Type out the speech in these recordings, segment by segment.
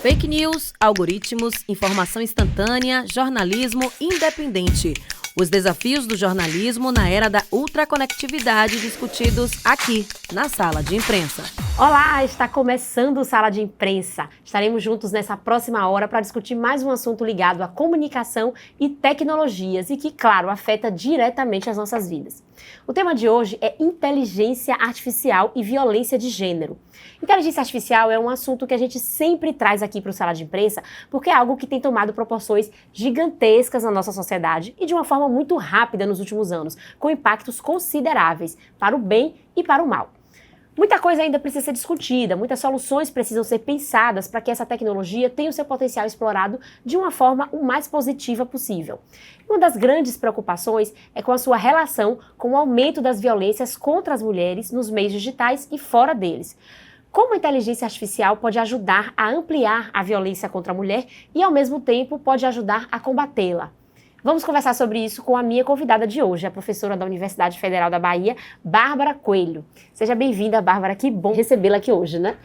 Fake news, algoritmos, informação instantânea, jornalismo independente. Os desafios do jornalismo na era da ultraconectividade discutidos aqui, na Sala de Imprensa. Olá, está começando o Sala de Imprensa. Estaremos juntos nessa próxima hora para discutir mais um assunto ligado à comunicação e tecnologias e que, claro, afeta diretamente as nossas vidas. O tema de hoje é inteligência artificial e violência de gênero. Inteligência artificial é um assunto que a gente sempre traz aqui para o Sala de Imprensa porque é algo que tem tomado proporções gigantescas na nossa sociedade e de uma forma muito rápida nos últimos anos, com impactos consideráveis para o bem e para o mal. Muita coisa ainda precisa ser discutida, muitas soluções precisam ser pensadas para que essa tecnologia tenha o seu potencial explorado de uma forma o mais positiva possível. Uma das grandes preocupações é com a sua relação com o aumento das violências contra as mulheres nos meios digitais e fora deles. Como a inteligência artificial pode ajudar a ampliar a violência contra a mulher e, ao mesmo tempo, pode ajudar a combatê-la? Vamos conversar sobre isso com a minha convidada de hoje, a professora da Universidade Federal da Bahia, Bárbara Coelho. Seja bem-vinda, Bárbara, que bom recebê-la aqui hoje, né?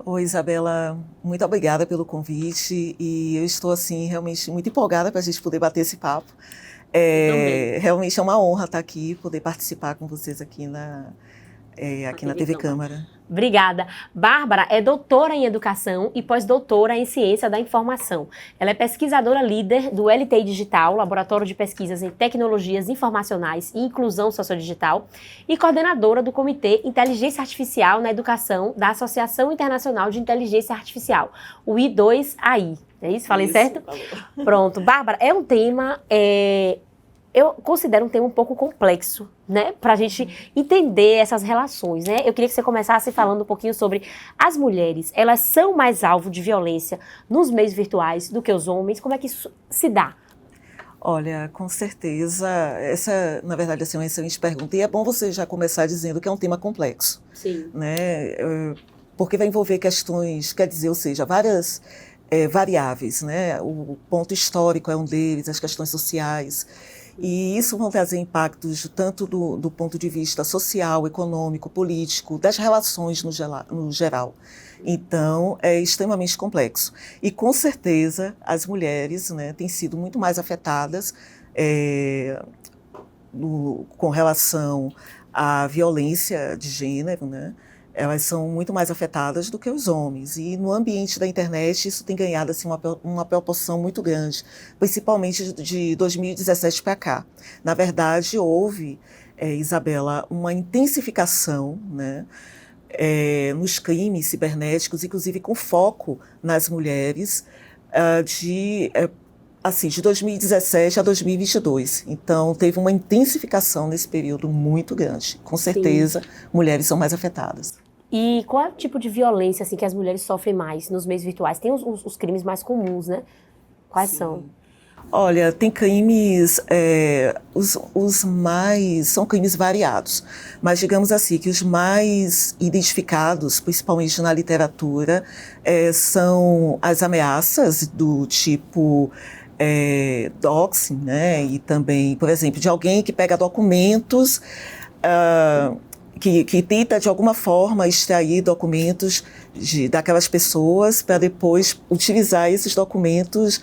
Oi, Isabela, muito obrigada pelo convite e eu estou, assim, realmente muito empolgada para a gente poder bater esse papo. Realmente é uma honra estar aqui, poder participar com vocês aqui na TV Câmara. Obrigada. Bárbara é doutora em Educação e pós-doutora em Ciência da Informação. Ela é pesquisadora líder do LTI Digital, Laboratório de Pesquisas em Tecnologias Informacionais e Inclusão Sociodigital, e coordenadora do Comitê Inteligência Artificial na Educação da Associação Internacional de Inteligência Artificial, o I2AI. É isso? Falei certo? Falou. Pronto. Bárbara, é um tema... Eu considero um tema um pouco complexo, né, para a gente entender essas relações, né? Eu queria que você começasse falando um pouquinho sobre as mulheres. Elas são mais alvo de violência nos meios virtuais do que os homens? Como é que isso se dá? Olha, com certeza, essa, na verdade, assim, é uma excelente pergunta. E é bom você já começar dizendo que é um tema complexo. Sim. Né? Porque vai envolver questões, quer dizer, ou seja, várias variáveis, né? O ponto histórico é um deles, as questões sociais. E isso vão trazer impactos tanto do ponto de vista social, econômico, político, das relações no geral. Então, é extremamente complexo. E, com certeza, as mulheres, né, têm sido muito mais afetadas com relação à violência de gênero, né? Elas são muito mais afetadas do que os homens. E no ambiente da internet isso tem ganhado assim, uma proporção muito grande, principalmente de 2017 para cá. Na verdade, houve, Isabela, uma intensificação, né, nos crimes cibernéticos, inclusive com foco nas mulheres, de 2017 a 2022. Então, teve uma intensificação nesse período muito grande. Com certeza, sim, mulheres são mais afetadas. E qual é o tipo de violência assim, que as mulheres sofrem mais nos meios virtuais? Tem os crimes mais comuns, né? Quais sim são? Olha, tem crimes, são crimes variados, mas digamos assim, que os mais identificados, principalmente na literatura, são as ameaças do tipo doxing, né? E também, por exemplo, de alguém que pega documentos, que tenta, de alguma forma, extrair documentos daquelas pessoas para depois utilizar esses documentos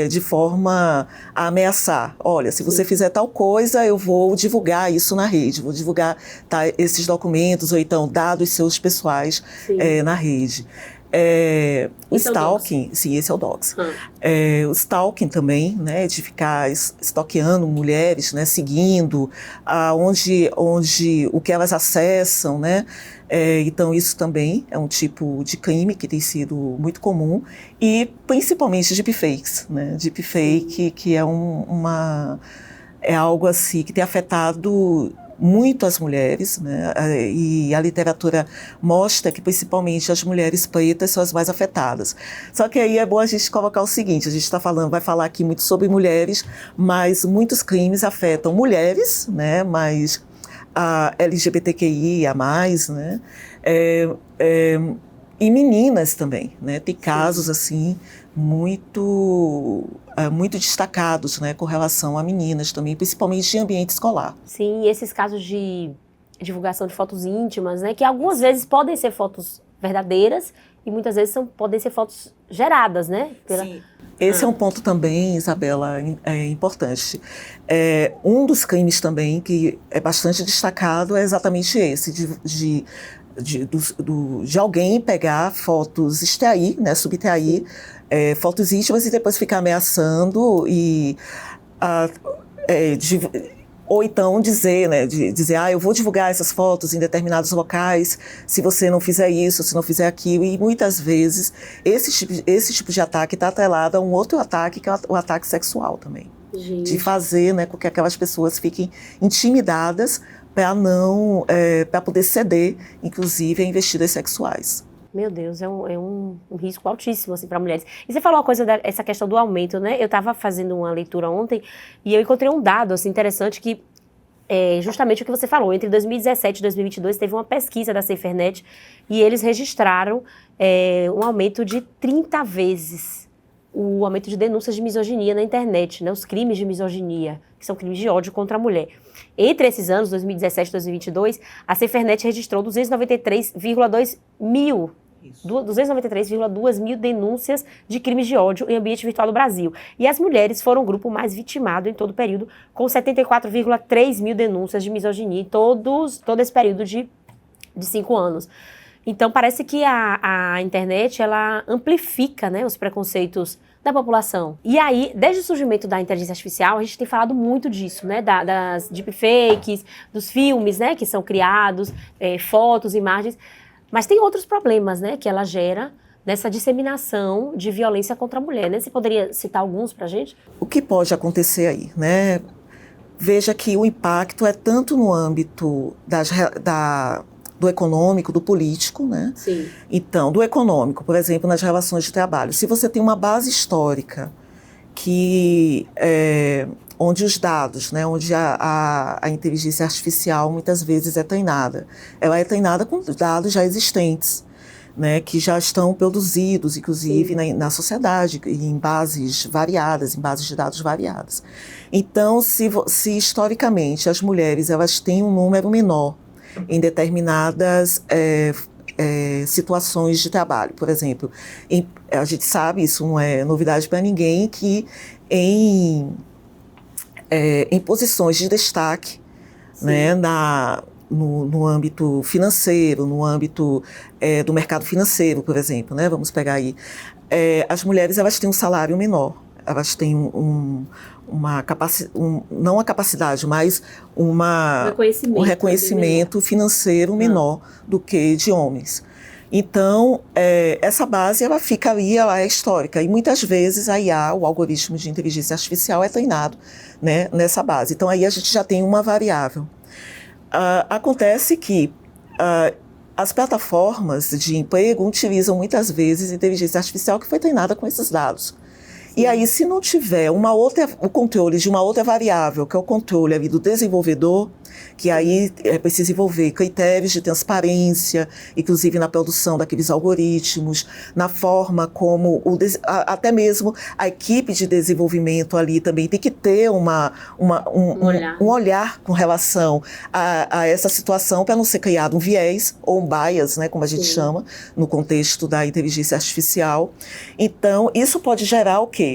de forma a ameaçar. Olha, se você fizer tal coisa, eu vou divulgar isso na rede, vou divulgar esses documentos ou então dados seus pessoais na rede. O stalking, sim, esse é o doxing. O stalking também, né, de ficar stalkeando mulheres, né, seguindo onde o que elas acessam, né. Então isso também é um tipo de crime que tem sido muito comum e principalmente deepfakes, né, deepfake que é algo assim que tem afetado muito as mulheres, né? E a literatura mostra que principalmente as mulheres pretas são as mais afetadas. Só que aí é bom a gente colocar o seguinte, a gente vai falar aqui muito sobre mulheres, mas muitos crimes afetam mulheres, né? Mas a LGBTQIA+, né? E meninas também, né? Tem casos assim muito destacados, né, com relação a meninas também, principalmente em ambiente escolar. Sim, e esses casos de divulgação de fotos íntimas, né, que algumas vezes podem ser fotos verdadeiras e muitas vezes podem ser fotos geradas, né? Sim. Esse é um ponto também, Isabela, importante. Um dos crimes também que é bastante destacado é exatamente esse, de alguém pegar fotos, extrair, né, subtrair fotos íntimas e depois ficar ameaçando ou então dizer, né, eu vou divulgar essas fotos em determinados locais, se você não fizer isso, se não fizer aquilo, e muitas vezes esse tipo de ataque está atrelado a um outro ataque, que é o ataque sexual também. Gente. De fazer, né, com que aquelas pessoas fiquem intimidadas para poder ceder, inclusive, a investidas sexuais. Meu Deus, é um risco altíssimo assim, para mulheres. E você falou uma coisa essa questão do aumento, né? Eu estava fazendo uma leitura ontem e eu encontrei um dado assim, interessante que é justamente o que você falou. Entre 2017 e 2022 teve uma pesquisa da SaferNet e eles registraram um aumento de 30 vezes o aumento de denúncias de misoginia na internet, né? Os crimes de misoginia, que são crimes de ódio contra a mulher. Entre esses anos, 2017 e 2022, a SaferNet registrou 293,2 mil 293,2 mil denúncias de crimes de ódio em ambiente virtual no Brasil. E as mulheres foram o grupo mais vitimado em todo o período, com 74,3 mil denúncias de misoginia em todo esse período de 5 anos. Então, parece que a internet, ela amplifica, né, os preconceitos da população. E aí, desde o surgimento da inteligência artificial, a gente tem falado muito disso, né, das deepfakes, dos filmes, né, que são criados, fotos, imagens. Mas tem outros problemas, né, que ela gera nessa disseminação de violência contra a mulher, né? Você poderia citar alguns pra gente? O que pode acontecer aí, né? Veja que o impacto é tanto no âmbito do econômico, do político, né? Sim. Então, do econômico, por exemplo, nas relações de trabalho. Se você tem uma base histórica onde os dados, né, onde a inteligência artificial muitas vezes é treinada. Ela é treinada com dados já existentes, né, que já estão produzidos, inclusive, na sociedade, em bases variadas, em bases de dados variadas. Então, se historicamente as mulheres elas têm um número menor em determinadas situações de trabalho, por exemplo, a gente sabe, isso não é novidade para ninguém, que em posições de destaque, né, no âmbito financeiro, no âmbito do mercado financeiro, por exemplo, né, vamos pegar aí, as mulheres elas têm um salário menor, elas têm não a capacidade, mas um reconhecimento financeiro menor do que de homens. Então, essa base, ela fica ali, ela é histórica. E muitas vezes a IA, o algoritmo de inteligência artificial, é treinado, né, nessa base. Então, aí a gente já tem uma variável. Acontece que as plataformas de emprego utilizam muitas vezes inteligência artificial que foi treinada com esses dados. E aí, se não tiver o controle de uma outra variável, que é o controle ali do desenvolvedor, que aí é preciso envolver critérios de transparência, inclusive na produção daqueles algoritmos, na forma como, até mesmo a equipe de desenvolvimento ali também tem que ter um olhar com relação a essa situação para não ser criado um viés ou um bias, né, como a gente chama, no contexto da inteligência artificial. Então, isso pode gerar o quê?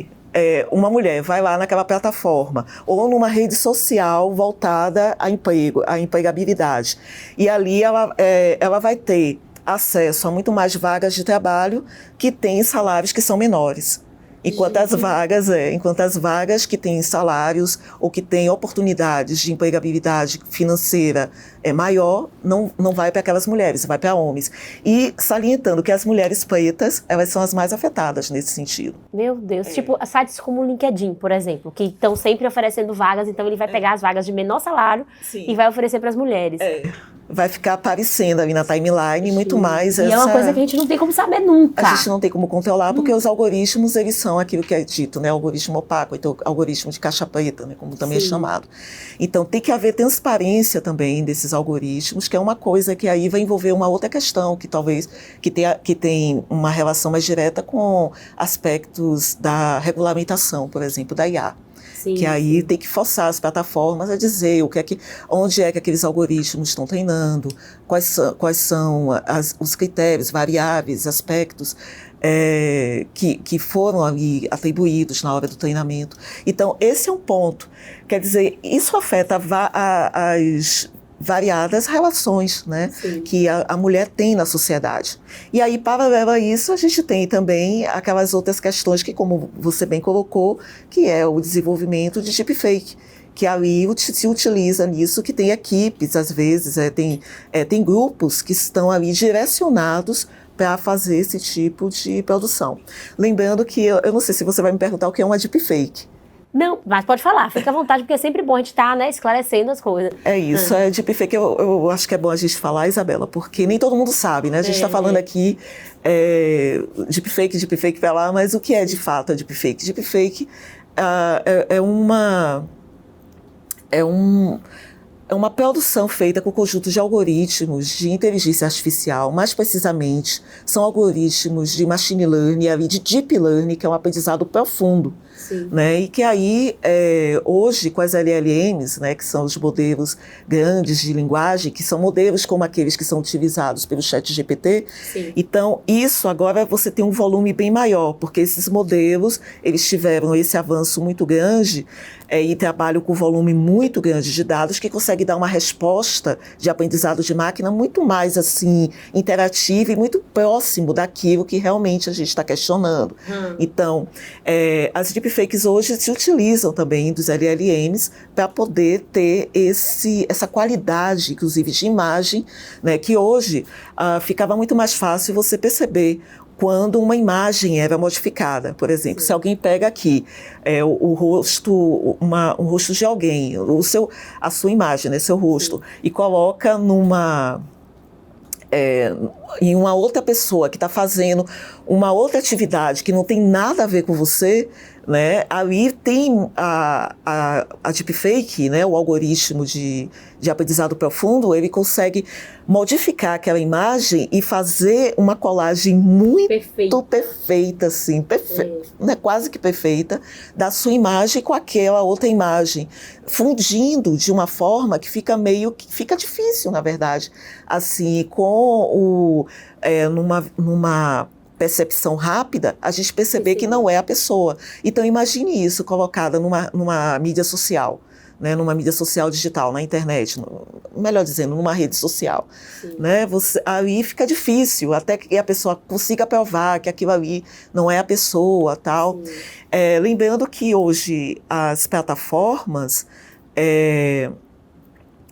Uma mulher vai lá naquela plataforma ou numa rede social voltada a emprego, a empregabilidade. E ali ela vai ter acesso a muito mais vagas de trabalho que têm salários que são menores. Enquanto as vagas que têm salários ou que têm oportunidades de empregabilidade financeira maior, não vai para aquelas mulheres, vai para homens. E salientando que as mulheres pretas, elas são as mais afetadas nesse sentido. Meu Deus, tipo sites como o LinkedIn, por exemplo, que estão sempre oferecendo vagas, então ele vai pegar as vagas de menor salário e vai oferecer para as mulheres. Vai ficar aparecendo ali na timeline muito mais. E é uma coisa que a gente não tem como saber nunca. A gente não tem como controlar, porque os algoritmos, eles são aquilo que é dito, né? Algoritmo opaco, então algoritmo de caixa preta, né? Como também é chamado. Então tem que haver transparência também desses algoritmos, que é uma coisa que aí vai envolver uma outra questão, que talvez que tem uma relação mais direta com aspectos da regulamentação, por exemplo, da IA. Sim, que aí sim. tem que forçar as plataformas a dizer onde é que aqueles algoritmos estão treinando, quais são os critérios, variáveis, aspectos que foram ali atribuídos na hora do treinamento. Então, esse é um ponto. Quer dizer, isso afeta as variadas relações, né, que a mulher tem na sociedade. E aí, paralelo a isso, a gente tem também aquelas outras questões que, como você bem colocou, que é o desenvolvimento de deepfake, que ali se utiliza nisso, que tem equipes, às vezes, tem grupos que estão ali direcionados para fazer esse tipo de produção. Lembrando que, eu não sei se você vai me perguntar o que é uma deepfake. Não, mas pode falar, fica à vontade, porque é sempre bom a gente estar, né, esclarecendo as coisas. É isso, deepfake eu acho que é bom a gente falar, Isabela, porque nem todo mundo sabe, né? A gente está falando aqui deepfake para lá, mas o que é de fato a deepfake? Deepfake é uma produção feita com conjunto de algoritmos de inteligência artificial, mais precisamente, são algoritmos de machine learning e de deep learning, que é um aprendizado profundo. Né? E que aí, hoje, com as LLMs, né, que são os modelos grandes de linguagem, que são modelos como aqueles que são utilizados pelo ChatGPT, então, isso agora você tem um volume bem maior, porque esses modelos, eles tiveram esse avanço muito grande e trabalham com volume muito grande de dados que consegue dar uma resposta de aprendizado de máquina muito mais assim interativa e muito próximo daquilo que realmente a gente está questionando. Então, as deepfakes hoje se utilizam também dos LLMs para poder ter essa qualidade, inclusive de imagem, né, que hoje ficava muito mais fácil você perceber quando uma imagem era modificada. Por exemplo, se alguém pega aqui o rosto, um rosto de alguém, a sua imagem, né, seu rosto, e coloca em uma outra pessoa que está fazendo uma outra atividade que não tem nada a ver com você, né, ali tem a deepfake, né, o algoritmo de aprendizado profundo, ele consegue modificar aquela imagem e fazer uma colagem muito perfeita, assim, né, quase que perfeita, da sua imagem com aquela outra imagem, fundindo de uma forma que fica difícil, na verdade, assim, numa percepção rápida, a gente perceber que não é a pessoa. Então, imagine isso colocada numa mídia social, né, numa mídia social digital, na internet, melhor dizendo, numa rede social. Né, aí fica difícil, até que a pessoa consiga provar que aquilo ali não é a pessoa, tal. Lembrando que hoje as plataformas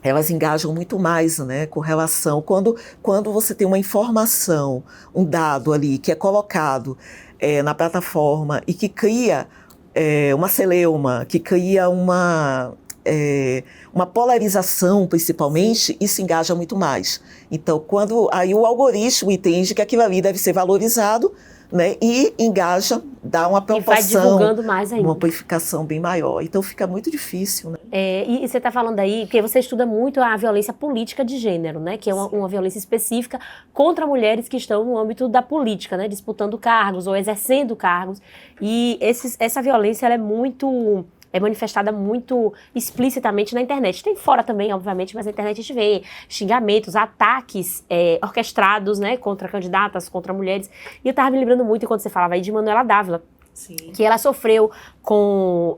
elas engajam muito mais, né, com relação... Quando você tem uma informação, um dado ali que é colocado na plataforma e que cria uma celeuma, que cria uma polarização, principalmente, isso engaja muito mais. Então, aí o algoritmo entende que aquilo ali deve ser valorizado, né, e engaja, dá uma proporção, e vai divulgando mais ainda, uma amplificação bem maior. Então fica muito difícil, né? E você está falando aí, porque você estuda muito a violência política de gênero, né, que é uma violência específica contra mulheres que estão no âmbito da política, né, disputando cargos ou exercendo cargos. E essa violência ela é manifestada muito explicitamente na internet. Tem fora também, obviamente, mas na internet a gente vê xingamentos, ataques orquestrados, né, contra candidatas, contra mulheres. E eu estava me lembrando muito, quando você falava aí, de Manuela Dávila, que ela sofreu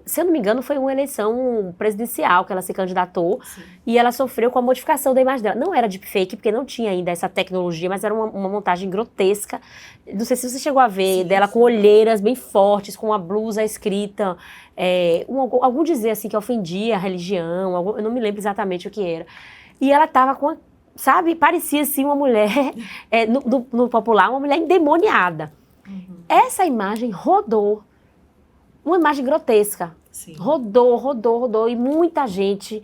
se eu não me engano, foi uma eleição presidencial que ela se candidatou, e ela sofreu com a modificação da imagem dela. Não era deepfake, porque não tinha ainda essa tecnologia, mas era uma montagem grotesca. Não sei se você chegou a ver, dela com olheiras bem fortes, com uma blusa escrita, algum dizer assim que ofendia a religião, eu não me lembro exatamente o que era. E ela tava com sabe, parecia assim uma mulher, no popular, uma mulher endemoniada. Essa imagem rodou, uma imagem grotesca. Rodou, e muita gente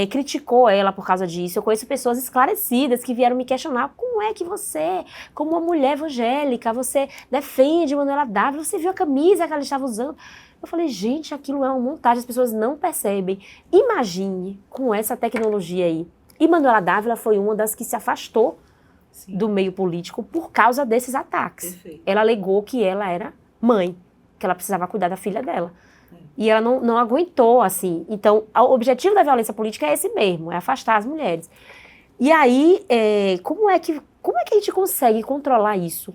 criticou ela por causa disso. Eu conheço pessoas esclarecidas que vieram me questionar: como é que você, como uma mulher evangélica, você defende Manuela Dávila, você viu a camisa que ela estava usando? Eu falei, gente, aquilo é uma montagem, as pessoas não percebem. Imagine com essa tecnologia aí. E Manuela Dávila foi uma das que se afastou do meio político por causa desses ataques. Ela alegou que ela era mãe, que ela precisava cuidar da filha dela. E ela não aguentou, assim. Então, o objetivo da violência política é esse mesmo, é afastar as mulheres. E aí, como é que a gente consegue controlar isso?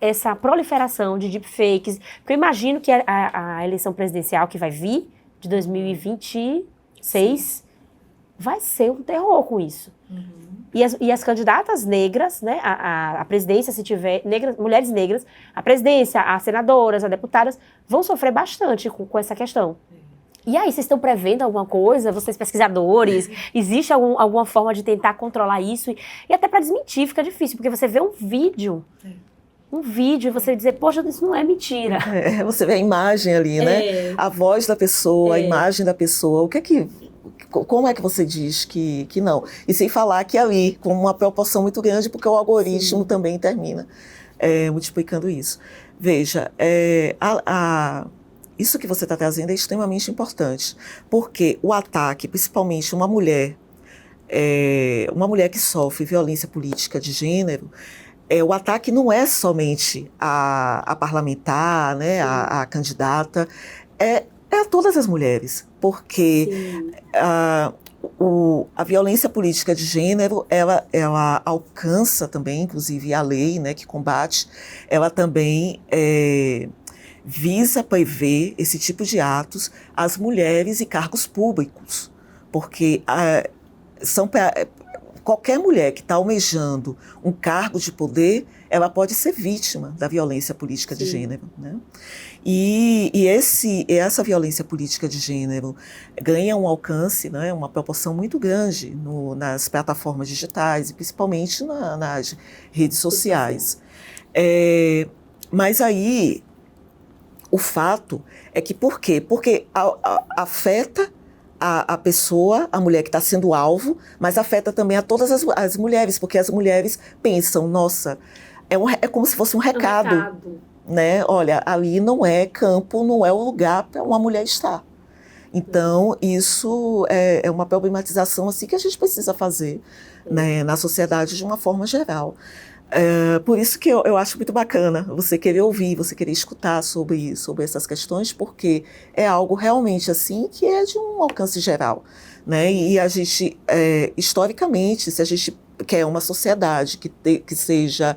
Essa proliferação de deepfakes? Porque eu imagino que a eleição presidencial que vai vir, de 2026, vai ser um terror com isso. E as candidatas negras, né, a presidência, se tiver mulheres negras, a presidência, as senadoras, as deputadas, vão sofrer bastante com essa questão. E aí, vocês estão prevendo alguma coisa? Vocês pesquisadores, existe alguma forma de tentar controlar isso? E até para desmentir fica difícil, porque você vê um vídeo e você dizer, poxa, isso não é mentira. Você vê a imagem ali, né? A voz da pessoa, a imagem da pessoa. Como é que você diz que não? E sem falar que ali, com uma proporção muito grande, porque o algoritmo também termina multiplicando isso. Veja, isso que você está trazendo é extremamente importante, porque o ataque, principalmente uma mulher que sofre violência política de gênero, o ataque não é somente a parlamentar, né, a candidata, é a todas as mulheres, porque a violência política de gênero, ela alcança também, inclusive a lei, né, que combate, ela também visa prever esse tipo de atos às mulheres e cargos públicos, porque qualquer mulher que está almejando um cargo de poder, ela pode ser vítima da violência política de gênero, né? E essa violência política de gênero ganha um alcance, né, uma proporção muito grande nas plataformas digitais e principalmente nas redes sociais. Mas aí, o fato é que por quê? Porque afeta a pessoa, a mulher que está sendo alvo, mas afeta também a todas as mulheres, porque as mulheres pensam, nossa, é como se fosse um recado. Né? Olha, ali não é campo, não é o lugar para uma mulher estar. Então, isso é uma problematização assim, que a gente precisa fazer, né, na sociedade de uma forma geral. Por isso que eu acho muito bacana você querer ouvir, você querer escutar sobre essas questões, porque é algo realmente assim que é de um alcance geral, né? E a gente, historicamente, se a gente quer uma sociedade que seja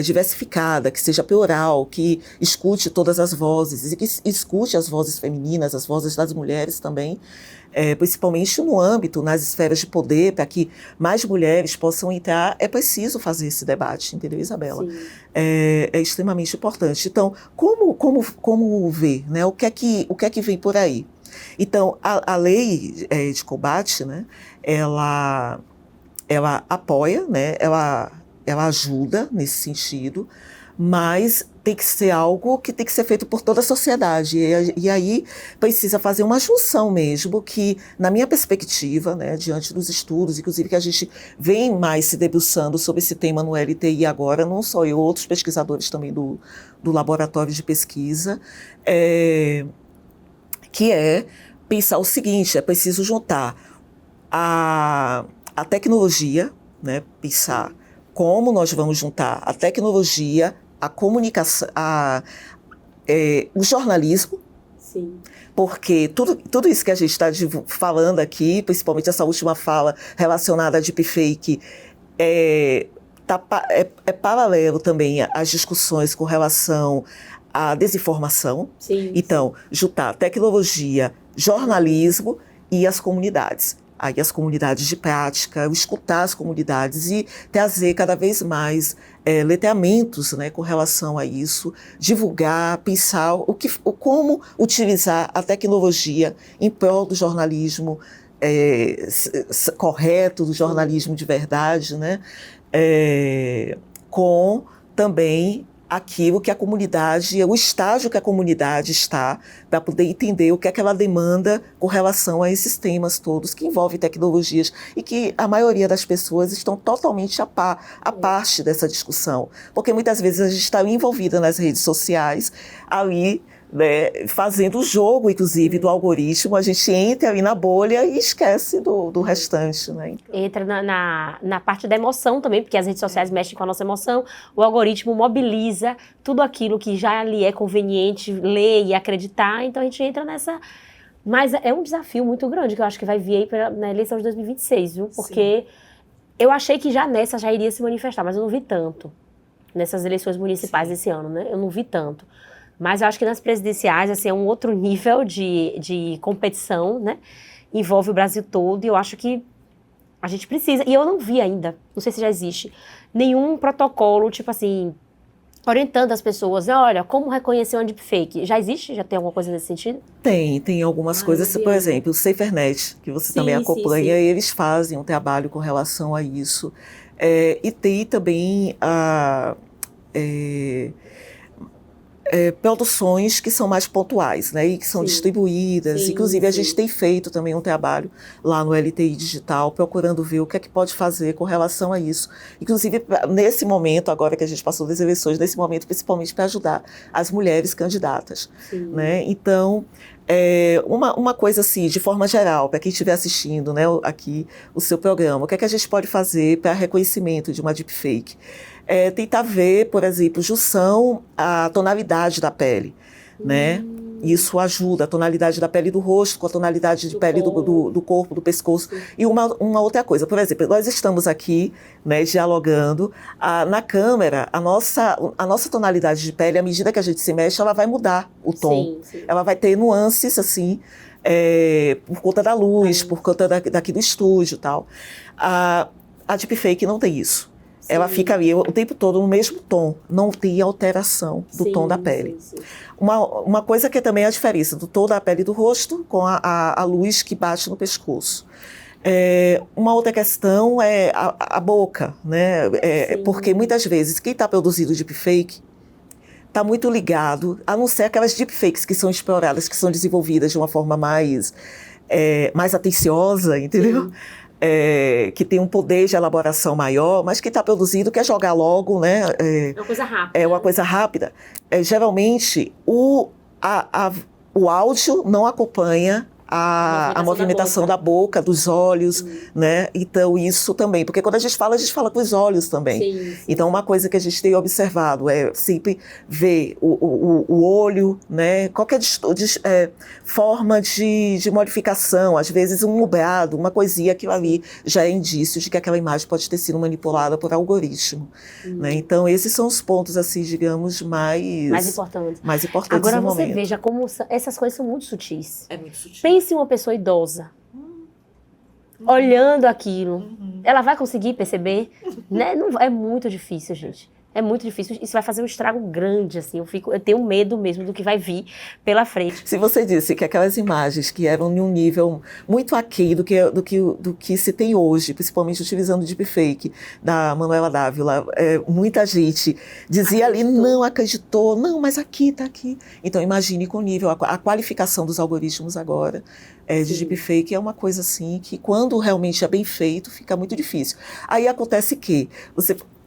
diversificada, que seja plural, que escute todas as vozes e que escute as vozes femininas, as vozes das mulheres também, principalmente no âmbito, nas esferas de poder, para que mais mulheres possam entrar, é preciso fazer esse debate, entendeu, Isabela? É extremamente importante. Então, como ver, né? O que é que vem por aí? Então, a lei de combate, né, ela apoia, né, ela ajuda nesse sentido, mas tem que ser algo que tem que ser feito por toda a sociedade. E aí precisa fazer uma junção mesmo, que, na minha perspectiva, né, diante dos estudos, inclusive que a gente vem mais se debruçando sobre esse tema no LTI agora, não só eu, outros pesquisadores também do laboratório de pesquisa, que é pensar o seguinte, é preciso juntar a tecnologia, né, pensar como nós vamos juntar a tecnologia, a comunicação, o jornalismo. Sim. Porque tudo isso que a gente está falando aqui, principalmente essa última fala relacionada a deepfake, é paralelo também às discussões com relação à desinformação. Sim. Então, juntar tecnologia, jornalismo e as comunidades. Aí as comunidades de prática, escutar as comunidades e trazer cada vez mais letreamentos, né, com relação a isso, divulgar, pensar como utilizar a tecnologia em prol do jornalismo correto, do jornalismo de verdade, né, com também aquilo que a comunidade, o estágio que a comunidade está, para poder entender o que é que ela demanda com relação a esses temas todos que envolvem tecnologias e que a maioria das pessoas estão totalmente a parte dessa discussão. Porque muitas vezes a gente está envolvida nas redes sociais, ali né, fazendo o jogo, inclusive, do algoritmo, a gente entra ali na bolha e esquece do restante, né? Entra na parte da emoção também, porque as redes sociais mexem com a nossa emoção, o algoritmo mobiliza tudo aquilo que já lhe é conveniente ler e acreditar, então a gente entra nessa... Mas é um desafio muito grande que eu acho que vai vir aí na eleição de 2026, viu? Porque eu achei que já nessa já iria se manifestar, mas eu não vi tanto. Nessas eleições municipais desse ano, né? Eu não vi tanto. Mas eu acho que nas presidenciais, assim, é um outro nível de competição, né? Envolve o Brasil todo e eu acho que a gente precisa. E eu não vi ainda, não sei se já existe, nenhum protocolo, tipo assim, orientando as pessoas, olha, como reconhecer uma deepfake. Já existe? Já tem alguma coisa nesse sentido? Tem algumas coisas, por exemplo, o SaferNet, que você também acompanha, eles fazem um trabalho com relação a isso. E tem também produções que são mais pontuais, né, e que são distribuídas. Inclusive, a gente tem feito também um trabalho lá no LTI Digital, procurando ver o que é que pode fazer com relação a isso. Inclusive, nesse momento, agora que a gente passou das eleições, nesse momento, principalmente para ajudar as mulheres candidatas. Né? Então, uma coisa assim, de forma geral, para quem estiver assistindo, né, aqui o seu programa, o que é que a gente pode fazer para reconhecimento de uma deepfake? Tentar ver, por exemplo, junção à tonalidade da pele, né? Isso ajuda, a tonalidade da pele do rosto com a tonalidade de pele do corpo, do pescoço. E uma outra coisa, por exemplo, nós estamos aqui, né, dialogando, na câmera, a nossa tonalidade de pele, à medida que a gente se mexe, ela vai mudar o tom. Ela vai ter nuances, assim, por conta da luz, por conta daqui do estúdio e tal. A deepfake não tem isso. Ela fica ali o tempo todo no mesmo tom, não tem alteração do tom da pele. Uma coisa que também é a diferença do tom da pele do rosto com a luz que bate no pescoço. Uma outra questão é a boca, né? Porque muitas vezes quem está produzindo deepfake está muito ligado, a não ser aquelas deepfakes que são exploradas, que são desenvolvidas de uma forma mais atenciosa, entendeu? Que tem um poder de elaboração maior, mas que está produzido, quer jogar logo, né? É uma coisa rápida. É uma coisa rápida. Geralmente, o áudio não acompanha a movimentação da boca, dos olhos, né? Então, isso também. Porque quando a gente fala com os olhos também. Então, uma coisa que a gente tem observado é sempre ver o olho, né? Qualquer forma de modificação, às vezes um nublado, uma coisinha, aquilo ali já é indício de que aquela imagem pode ter sido manipulada por algoritmo. Né? Então, esses são os pontos, assim, digamos, mais importantes Agora, no você momento. veja como essas coisas são muito sutis. É muito sutil. Pense em uma pessoa idosa, olhando aquilo, ela vai conseguir perceber? Né? Não, é muito difícil, gente. É muito difícil. Isso vai fazer um estrago grande, assim. Eu tenho medo mesmo do que vai vir pela frente. Se você disse que aquelas imagens que eram em um nível muito aquém do que se tem hoje, principalmente utilizando o deepfake da Manuela Dávila, muita gente dizia ali, não acreditou, não, mas aqui, está aqui. Então, imagine com o nível, a qualificação dos algoritmos agora de deepfake é uma coisa assim que, quando realmente é bem feito, fica muito difícil. Aí acontece que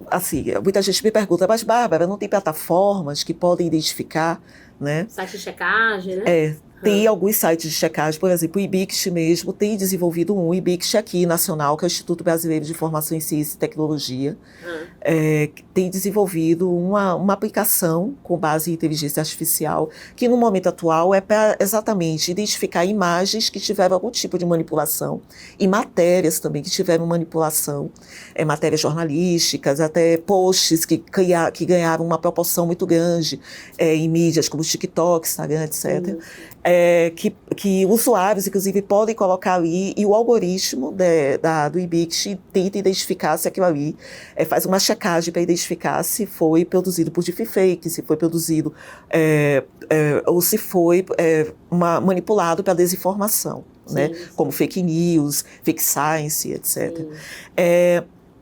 assim, muita gente me pergunta, mas Bárbara, não tem plataformas que podem identificar, né? Site de checagem, né? Tem alguns sites de checagem, por exemplo, o IBICT mesmo tem desenvolvido um IBICT aqui, nacional, que é o Instituto Brasileiro de Informação em Ciência e Tecnologia, tem desenvolvido uma aplicação com base em inteligência artificial, que no momento atual é para exatamente identificar imagens que tiveram algum tipo de manipulação, e matérias também que tiveram manipulação, matérias jornalísticas, até posts que ganharam uma proporção muito grande em mídias como TikTok, Instagram, etc., que usuários, inclusive, podem colocar ali, e o algoritmo do IBICT tenta identificar se aquilo ali faz uma checagem para identificar se foi produzido por deepfake, se foi produzido ou se foi manipulado para desinformação, né? Como fake news, fake science, etc.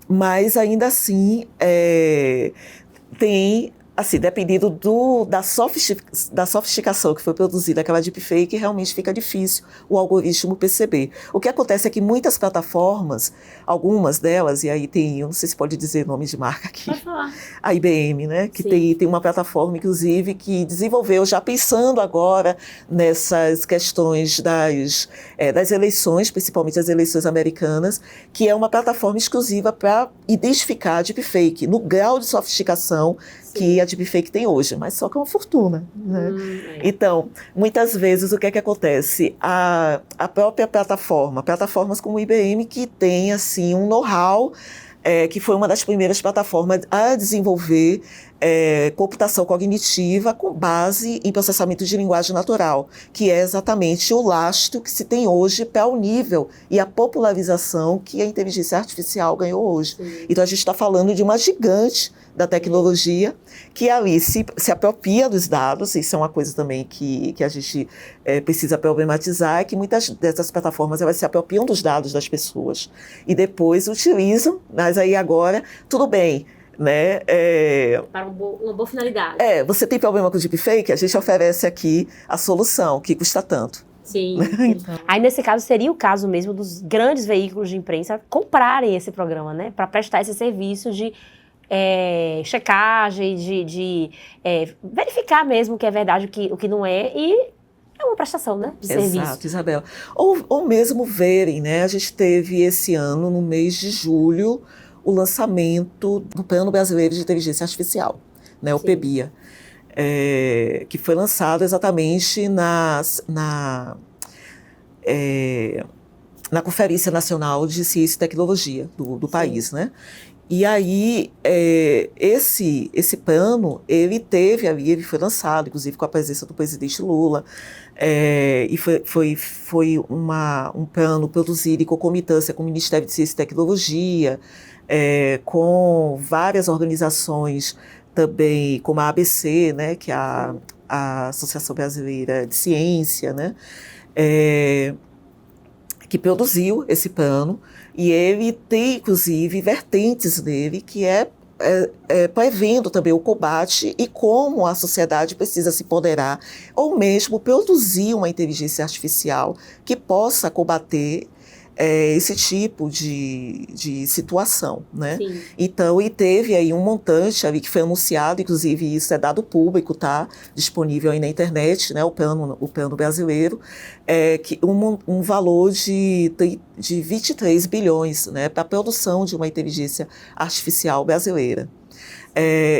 Mas, ainda assim, tem assim, dependendo da sofisticação que foi produzida aquela deepfake, realmente fica difícil o algoritmo perceber. O que acontece é que muitas plataformas, algumas delas, e aí tem, eu não sei se pode dizer nome de marca aqui, Pode falar. a IBM, né, que Sim. tem uma plataforma, inclusive, que desenvolveu, já pensando agora nessas questões das eleições, principalmente as eleições americanas, que é uma plataforma exclusiva para identificar a deepfake, no grau de sofisticação que a deepfake tem hoje, mas só que é uma fortuna, né? Então, muitas vezes o que é que acontece? A própria plataformas como o IBM, que tem assim um know-how, que foi uma das primeiras plataformas a desenvolver computação cognitiva com base em processamento de linguagem natural, que é exatamente o lastro que se tem hoje para o nível e a popularização que a inteligência artificial ganhou hoje. Sim. Então, a gente está falando de uma gigante da tecnologia, que ali se apropria dos dados. Isso é uma coisa também que a gente precisa problematizar, é que muitas dessas plataformas elas se apropriam dos dados das pessoas e depois utilizam, mas aí agora, tudo bem, né? Para uma boa finalidade. Você tem problema com o deepfake? A gente oferece aqui a solução, que custa tanto. Sim. Aí, nesse caso, seria o caso mesmo dos grandes veículos de imprensa comprarem esse programa, né? Para prestar esse serviço de checagem, de verificar mesmo o que é verdade, o que não é, e é uma prestação, né, de serviço. Exato, Isabel. Ou mesmo verem, né? A gente teve esse ano, no mês de julho, o lançamento do Plano Brasileiro de Inteligência Artificial, né, o PEBIA, que foi lançado exatamente na Conferência Nacional de Ciência e Tecnologia do país, né? E aí, esse plano, ele foi lançado, inclusive com a presença do presidente Lula, e foi um plano produzido em concomitância com o Ministério de Ciência e Tecnologia, com várias organizações também, como a ABC, né, que é a Associação Brasileira de Ciência, né, que produziu esse plano, e ele tem, inclusive, vertentes nele, que prevendo também o combate e como a sociedade precisa se empoderar, ou mesmo produzir uma inteligência artificial que possa combater esse tipo de situação, né? Sim. Então, e teve aí um montante ali que foi anunciado, inclusive isso é dado público, tá? Disponível aí na internet, né? O plano brasileiro, que um valor de 23 bilhões, né? Para a produção de uma inteligência artificial brasileira.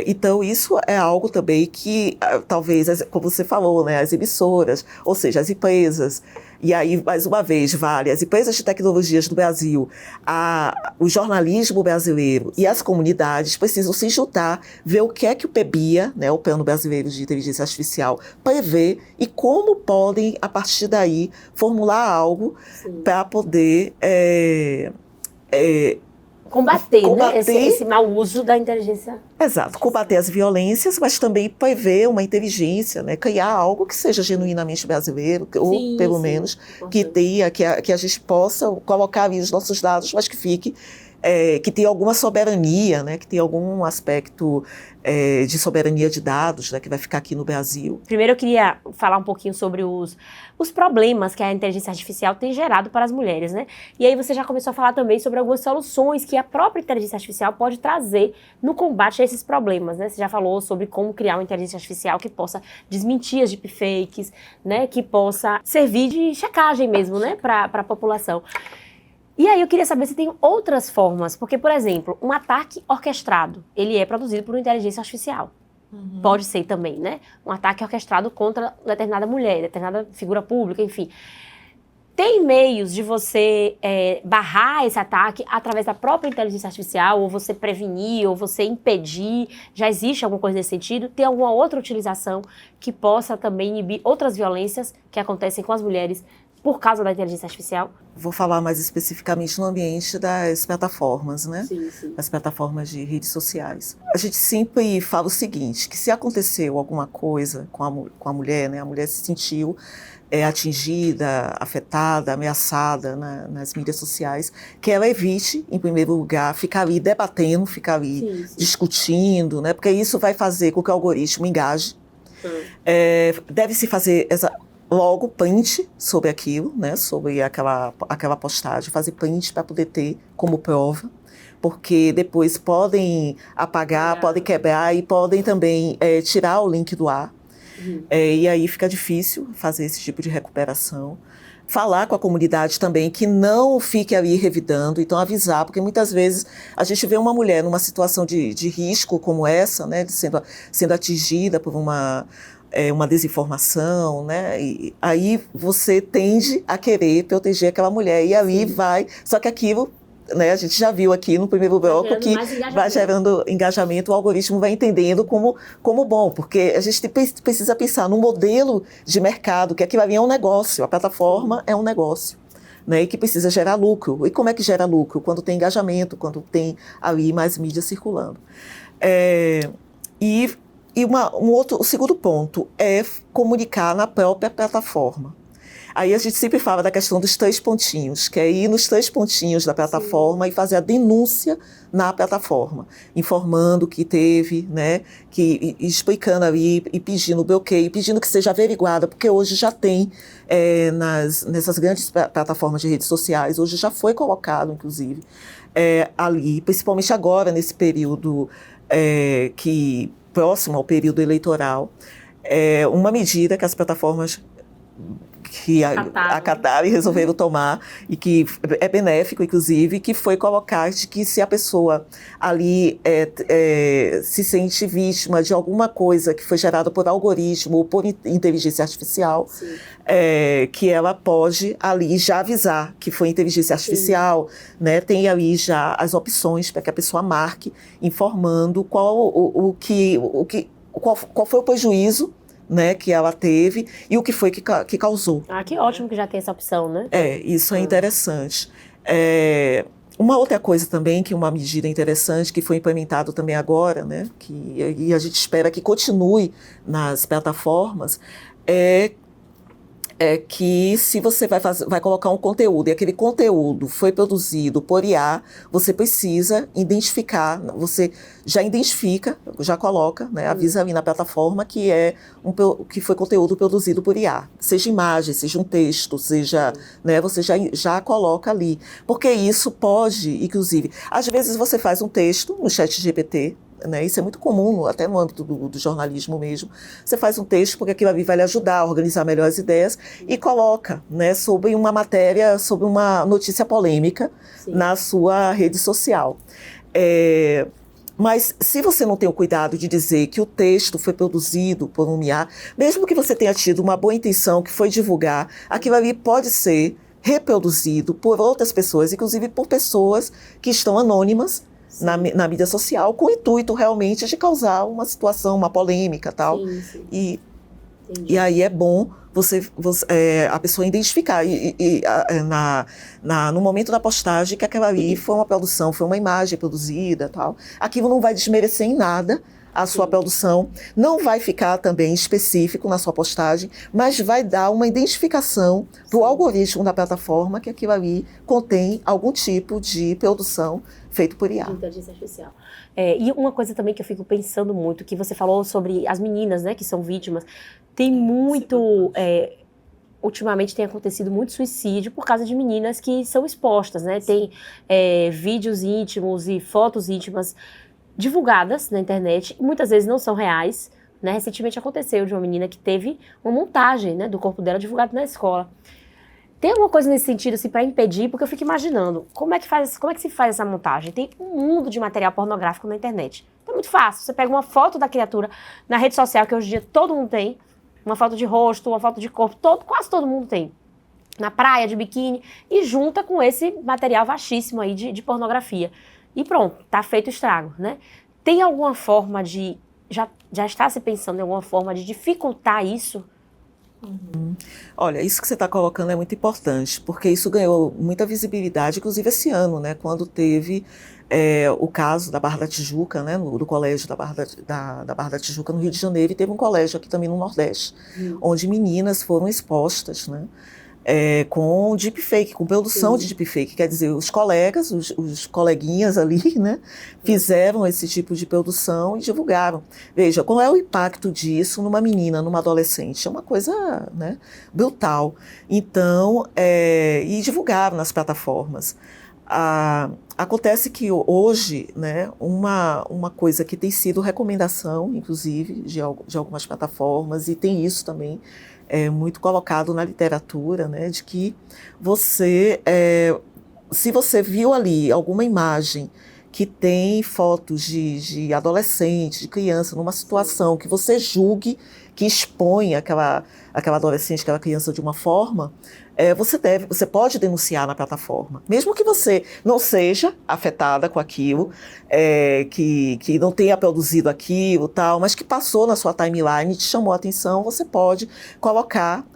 Então, isso é algo também que, talvez, como você falou, né, as emissoras, ou seja, as empresas, e aí, mais uma vez, vale, as empresas de tecnologias do Brasil, o jornalismo brasileiro e as comunidades precisam se juntar, ver o que é que o PEBIA, né, o Plano Brasileiro de Inteligência Artificial, prevê e como podem, a partir daí, formular algo para poder combater, né, esse mau uso da inteligência. Exato, combater as violências, mas também prever uma inteligência, né, criar algo que seja genuinamente brasileiro, ou pelo menos que a gente possa colocar ali os nossos dados, mas que fique, que tenha alguma soberania, né, que tenha algum aspecto de soberania de dados, né, que vai ficar aqui no Brasil. Primeiro eu queria falar um pouquinho sobre os problemas que a inteligência artificial tem gerado para as mulheres, né? E aí você já começou a falar também sobre algumas soluções que a própria inteligência artificial pode trazer no combate a esses problemas, né? Você já falou sobre como criar uma inteligência artificial que possa desmentir as deepfakes, né? Que possa servir de checagem mesmo, né? Para a população. E aí eu queria saber se tem outras formas, porque, por exemplo, um ataque orquestrado, ele é produzido por uma inteligência artificial. Uhum. Pode ser também, né? Um ataque orquestrado contra determinada mulher, determinada figura pública, enfim. Tem meios de você barrar esse ataque através da própria inteligência artificial, ou você prevenir, ou você impedir? Já existe alguma coisa nesse sentido? Tem alguma outra utilização que possa também inibir outras violências que acontecem com as mulheres por causa da inteligência artificial? Vou falar mais especificamente no ambiente das plataformas, né? Sim. Das plataformas de redes sociais. A gente sempre fala o seguinte, que se aconteceu alguma coisa com a mulher, né? A mulher se sentiu atingida, afetada, ameaçada nas mídias sociais, que ela evite, em primeiro lugar, ficar ali debatendo, ficar ali discutindo, né? Porque isso vai fazer com que o algoritmo engaje. Deve-se fazer logo print sobre aquilo, né? Sobre aquela postagem, fazer print para poder ter como prova, porque depois podem apagar, podem quebrar e podem também tirar o link do ar. E aí fica difícil fazer esse tipo de recuperação. Falar com a comunidade também que não fique ali revidando, então avisar, porque muitas vezes a gente vê uma mulher numa situação de risco como essa, né, sendo atingida por uma desinformação, né, e aí você tende a querer proteger aquela mulher, e ali vai, só que aquilo, né, a gente já viu aqui no primeiro bloco que vai gerando engajamento, o algoritmo vai entendendo como bom, porque a gente precisa pensar num modelo de mercado, que aquilo ali é um negócio, a plataforma é um negócio, né, e que precisa gerar lucro. E como é que gera lucro? Quando tem engajamento, quando tem ali mais mídia circulando. O segundo ponto é comunicar na própria plataforma. Aí a gente sempre fala da questão dos 3 pontinhos, que é ir nos 3 pontinhos da plataforma e fazer a denúncia na plataforma, informando que teve, né, explicando ali e pedindo o bloqueio, pedindo que seja averiguada, porque hoje já tem nessas grandes plataformas de redes sociais, hoje já foi colocado, inclusive, ali, principalmente agora, nesse período próximo ao período eleitoral, uma medida que as plataformas que acataram e resolveram tomar, e que é benéfico, inclusive, que foi colocar de que se a pessoa ali se sente vítima de alguma coisa que foi gerada por algoritmo ou por inteligência artificial, que ela pode ali já avisar que foi inteligência artificial, né? Tem ali já as opções para que a pessoa marque, informando qual foi o prejuízo, né, que ela teve e o que foi que causou. Que ótimo que já tem essa opção, né? Isso é interessante. Uma outra coisa também, que uma medida interessante que foi implementado também agora, né, e a gente espera que continue nas plataformas, que se você vai colocar um conteúdo e aquele conteúdo foi produzido por IA, você precisa identificar, você já identifica, já coloca, né, avisa ali na plataforma que que foi conteúdo produzido por IA. Seja imagem, seja um texto, seja, né, você já coloca ali. Porque isso pode, inclusive, às vezes você faz um texto no ChatGPT, né, isso é muito comum, até no âmbito do jornalismo mesmo. Você faz um texto porque aquilo ali vai lhe ajudar a organizar melhor as ideias e coloca, né, sobre uma matéria, sobre uma notícia polêmica na sua rede social. Mas se você não tem o cuidado de dizer que o texto foi produzido por um IA, mesmo que você tenha tido uma boa intenção que foi divulgar, aquilo ali pode ser reproduzido por outras pessoas, inclusive por pessoas que estão anônimas na mídia social, com o intuito realmente de causar uma situação, uma polêmica, tal. E aí é bom a pessoa identificar no momento da postagem que aquela ali foi uma produção, foi uma imagem produzida, tal. Aquilo não vai desmerecer em nada a sua produção, não vai ficar também específico na sua postagem, mas vai dar uma identificação para o algoritmo da plataforma que aquilo ali contém algum tipo de produção feito por IA. Inteligência artificial. E uma coisa também que eu fico pensando muito, que você falou sobre as meninas, né, que são vítimas, tem muito... ultimamente tem acontecido muito suicídio por causa de meninas que são expostas, né? Tem vídeos íntimos e fotos íntimas divulgadas na internet, muitas vezes não são reais, né? Recentemente aconteceu de uma menina que teve uma montagem, né, do corpo dela divulgado na escola. Tem alguma coisa nesse sentido, assim, para impedir? Porque eu fico imaginando, como é que se faz essa montagem? Tem um mundo de material pornográfico na internet. Então é muito fácil, você pega uma foto da criatura na rede social, que hoje em dia todo mundo tem, uma foto de rosto, uma foto de corpo, quase todo mundo tem, na praia, de biquíni, e junta com esse material vastíssimo aí de pornografia. E pronto, tá feito o estrago, né? Tem alguma forma de... Já está se pensando em alguma forma de dificultar isso? Olha, isso que você está colocando é muito importante, porque isso ganhou muita visibilidade, inclusive esse ano, né, quando teve o caso da Barra da Tijuca, né, do colégio da Barra da Tijuca no Rio de Janeiro, e teve um colégio aqui também no Nordeste, onde meninas foram expostas, né, com deepfake, com produção de deepfake. Quer dizer, os colegas, os coleguinhas ali, né, fizeram esse tipo de produção e divulgaram. Veja, qual é o impacto disso numa menina, numa adolescente? É uma coisa, né, brutal. Então, e divulgaram nas plataformas. Acontece que hoje, né, uma coisa que tem sido recomendação, inclusive, de algumas plataformas, e tem isso também muito colocado na literatura, né, de que você, se você viu ali alguma imagem que tem fotos de adolescente, de criança, numa situação que você julgue que expõe aquela adolescente, aquela criança de uma forma, você pode denunciar na plataforma. Mesmo que você não seja afetada com aquilo, que não tenha produzido aquilo, tal, mas que passou na sua timeline e te chamou a atenção, você pode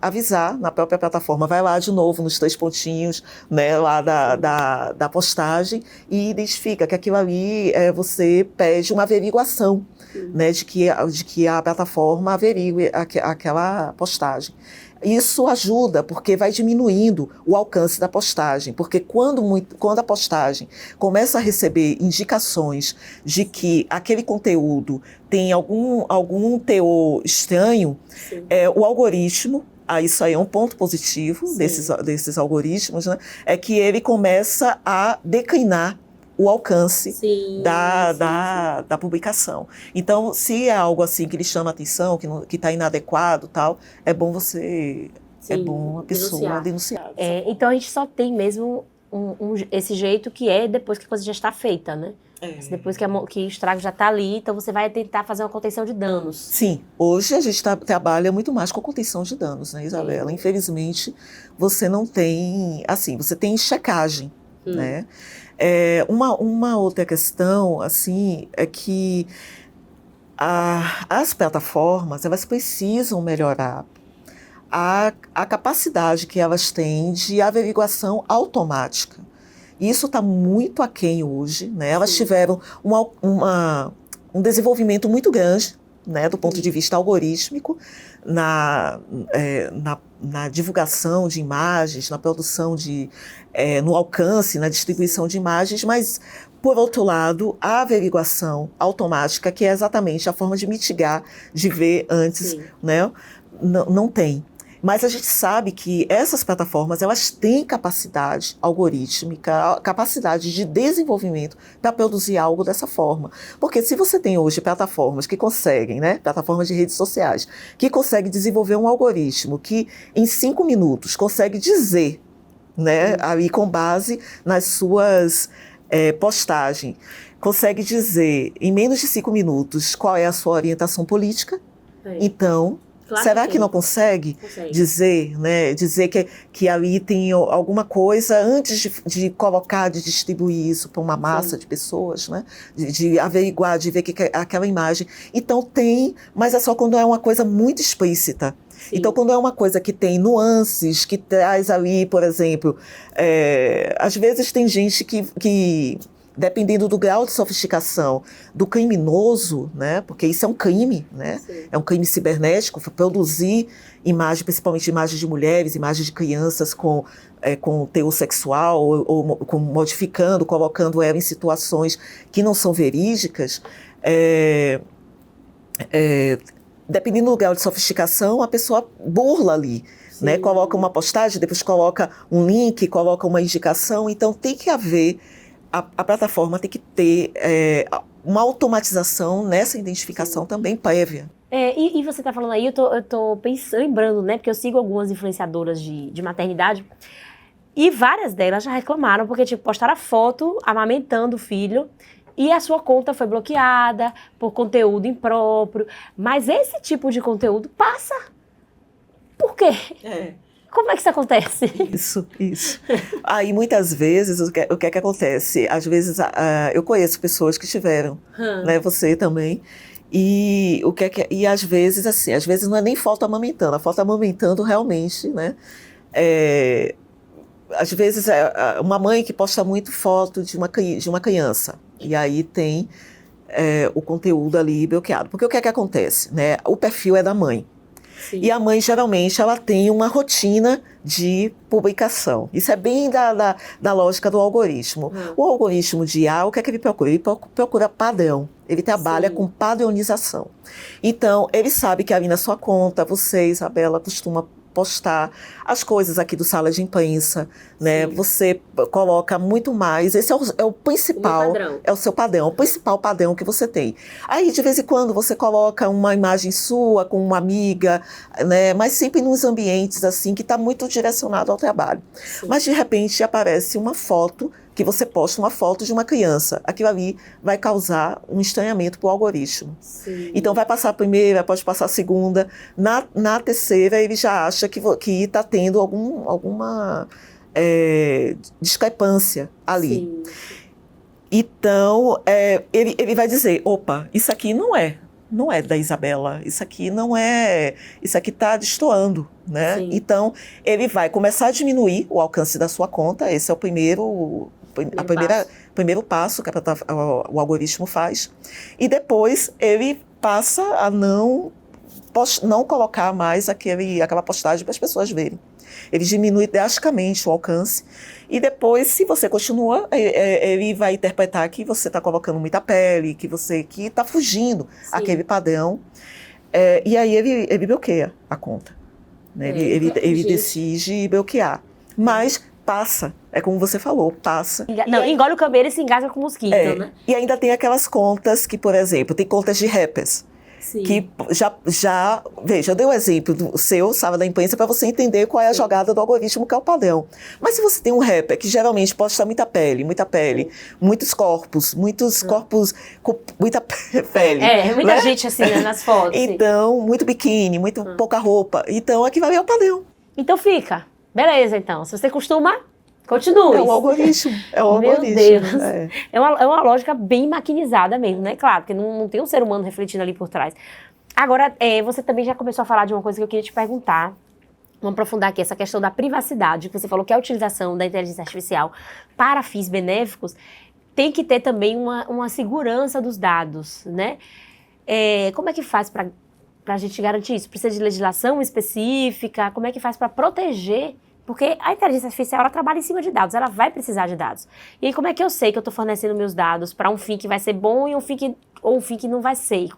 avisar na própria plataforma. Vai lá de novo nos 3 pontinhos, né, lá da postagem, e identifica que aquilo ali você pede uma averiguação, né, de que a plataforma averigue aquela postagem. Isso ajuda, porque vai diminuindo o alcance da postagem, porque quando a postagem começa a receber indicações de que aquele conteúdo tem algum teor estranho, o algoritmo, isso aí é um ponto positivo desses algoritmos, né, é que ele começa a declinar o alcance da publicação. Então, se é algo assim que lhe chama a atenção, que está inadequado, tal, é bom a pessoa denunciar. Então, a gente só tem mesmo esse jeito que é depois que a coisa já está feita, né? Depois que o estrago já está ali, então você vai tentar fazer uma contenção de danos. Sim, hoje a gente trabalha muito mais com contenção de danos, né, Isabela? Infelizmente, você não tem, assim, você tem checagem, né? Uma outra questão, assim, é que as plataformas, elas precisam melhorar a capacidade que elas têm de averiguação automática. Isso está muito aquém hoje, né? Elas tiveram um desenvolvimento muito grande, né, do ponto de vista algorítmico, na divulgação de imagens, na produção no alcance, na distribuição de imagens, mas, por outro lado, a averiguação automática, que é exatamente a forma de mitigar, de ver antes, né, não tem. Mas a gente sabe que essas plataformas, elas têm capacidade algorítmica, capacidade de desenvolvimento para produzir algo dessa forma. Porque se você tem hoje plataformas que conseguem, né, plataformas de redes sociais, que conseguem desenvolver um algoritmo que em 5 minutos consegue dizer, né, ali com base nas suas postagens, consegue dizer em menos de 5 minutos qual é a sua orientação política, então... Claro. Será que não consegue dizer, né, que ali tem alguma coisa antes de colocar, de distribuir isso para uma massa de pessoas, né, de averiguar, de ver que aquela imagem. Então tem, mas é só quando é uma coisa muito explícita. Então, quando é uma coisa que tem nuances, que traz ali, por exemplo, às vezes tem gente que dependendo do grau de sofisticação do criminoso, né, porque isso é um crime, né, é um crime cibernético, produzir imagens, principalmente imagens de mulheres, imagens de crianças com teor sexual, ou modificando, colocando ela em situações que não são verídicas, dependendo do grau de sofisticação, a pessoa burla ali, né, coloca uma postagem, depois coloca um link, coloca uma indicação, então tem que haver... A plataforma tem que ter uma automatização nessa identificação também prévia. E você está falando aí, eu tô lembrando, né? Porque eu sigo algumas influenciadoras de maternidade e várias delas já reclamaram porque tipo, postaram a foto amamentando o filho e a sua conta foi bloqueada por conteúdo impróprio. Mas esse tipo de conteúdo passa. Por quê? Como é que isso acontece? Isso. Aí, muitas vezes, o que é que acontece? Às vezes, eu conheço pessoas que tiveram, né, você também, E e às vezes, assim, às vezes não é nem foto amamentando, a foto amamentando realmente, né? Às vezes uma mãe que posta muito foto de uma criança, e aí tem o conteúdo ali bloqueado. Porque o que é que acontece, né? O perfil é da mãe. Sim. E a mãe, geralmente, ela tem uma rotina de publicação. Isso é bem da lógica do algoritmo. O algoritmo de IA, o que é que ele procura? Ele procura padrão. Ele trabalha com padronização. Então, ele sabe que ali na sua conta, você, Isabela, costuma postar as coisas aqui do Sala de Imprensa, né? Sim. Você coloca muito mais, esse é o principal, é o seu padrão, o principal padrão que você tem. Aí, de vez em quando, você coloca uma imagem sua com uma amiga, né? Mas sempre nos ambientes, assim, que está muito direcionado ao trabalho. Sim. Mas, de repente, aparece uma foto, que você posta uma foto de uma criança. Aquilo ali vai causar um estranhamento para o algoritmo. Sim. Então, vai passar a primeira, pode passar a segunda. Na terceira, ele já acha que está tendo alguma discrepância ali. Sim. Então, ele vai dizer, opa, isso aqui não é da Isabela, isso aqui está destoando, né? Sim. Então, ele vai começar a diminuir o alcance da sua conta, esse é o primeiro passo que o algoritmo faz, e depois ele passa a não colocar mais aquela postagem para as pessoas verem. Ele diminui drasticamente o alcance, e depois, se você continua, ele vai interpretar que você está colocando muita pele, que está fugindo aquele padrão, e aí ele bloqueia a conta. Né? Ele decide bloquear. Mas passa, é como você falou, passa. Engole o cabelo e se engasga com mosquito, né? E ainda tem aquelas contas que, por exemplo, tem contas de rappers. Sim. Que veja, eu dei o exemplo do seu, Sala da Imprensa, para você entender qual é a jogada do algoritmo, que é o padrão. Mas se você tem um rapper que geralmente posta muita pele, muitos corpos com muita pele. Muita né? gente assim, né, nas fotos. Então, muito biquíni, pouca roupa. Então, aqui vai ver o padrão. Então fica. Beleza, então. Se você costuma, continue. É o algoritmo. Meu Deus. É uma lógica bem maquinizada mesmo, né? Claro, porque não tem um ser humano refletindo ali por trás. Agora, você também já começou a falar de uma coisa que eu queria te perguntar. Vamos aprofundar aqui essa questão da privacidade, que você falou que a utilização da inteligência artificial para fins benéficos tem que ter também uma segurança dos dados, né? Como é que faz para a gente garantir isso? Precisa de legislação específica? Como é que faz para proteger? Porque a inteligência artificial, ela trabalha em cima de dados, ela vai precisar de dados. E aí, como é que eu sei que eu estou fornecendo meus dados para um fim que vai ser bom e um fim que não vai ser?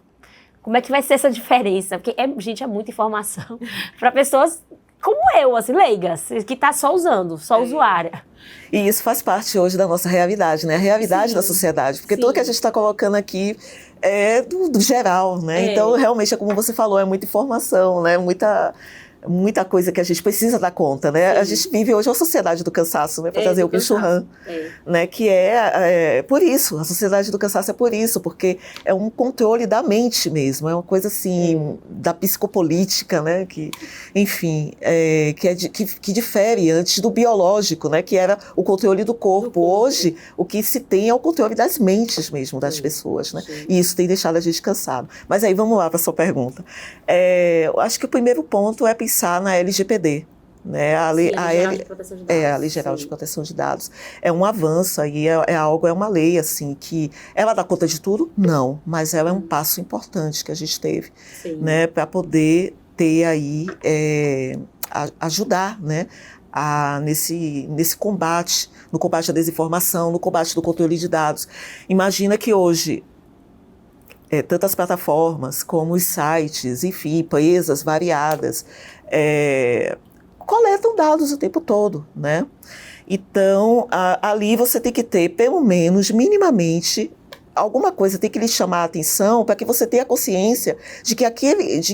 Como é que vai ser essa diferença? Porque, gente, é muita informação para pessoas como eu, assim, leigas, que está só usando, só usuária. E isso faz parte hoje da nossa realidade, né? A realidade da sociedade. Porque tudo que a gente está colocando aqui é do geral, né? Então, realmente, é como você falou, é muita informação, né? Muita coisa que a gente precisa dar conta, né? Sim. A gente vive hoje a sociedade do cansaço, né? Para trazer o bicho Han, né? Que por isso, a sociedade do cansaço é por isso, porque é um controle da mente mesmo, é uma coisa assim, da psicopolítica, né? Que, enfim, que difere antes do biológico, né? Que era o controle do corpo. Hoje, o que se tem é o controle das mentes mesmo, das pessoas, né? E isso tem deixado a gente cansado. Mas aí, vamos lá para a sua pergunta. Eu acho que o primeiro ponto é pensar na LGPD, né? A Lei Geral de Proteção de Dados. É um avanço aí, é uma lei assim que ela dá conta de tudo? Não, mas ela é um passo importante que a gente teve, né? Para poder ter aí, ajudar, né? Nesse combate, no combate à desinformação, no combate do controle de dados. Imagina que hoje tantas plataformas como os sites, enfim, empresas variadas, coletam dados o tempo todo, né? Então, ali você tem que ter, pelo menos, minimamente, alguma coisa tem que lhe chamar a atenção para que você tenha consciência de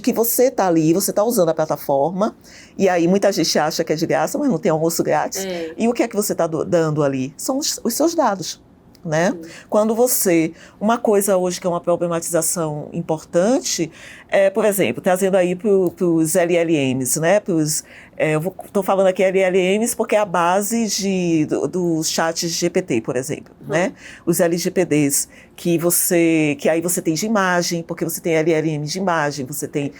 que você está ali, você está usando a plataforma, e aí muita gente acha que é de graça, mas não tem almoço grátis. E o que é que você está dando ali? São os seus dados. né? Quando uma coisa hoje que é uma problematização importante, por exemplo, trazendo aí para os LLMs, né? Eu estou falando aqui LLMs porque é a base do chat GPT, por exemplo, né? Os LGPDs, que aí você tem de imagem, porque você tem LLM de imagem, você tem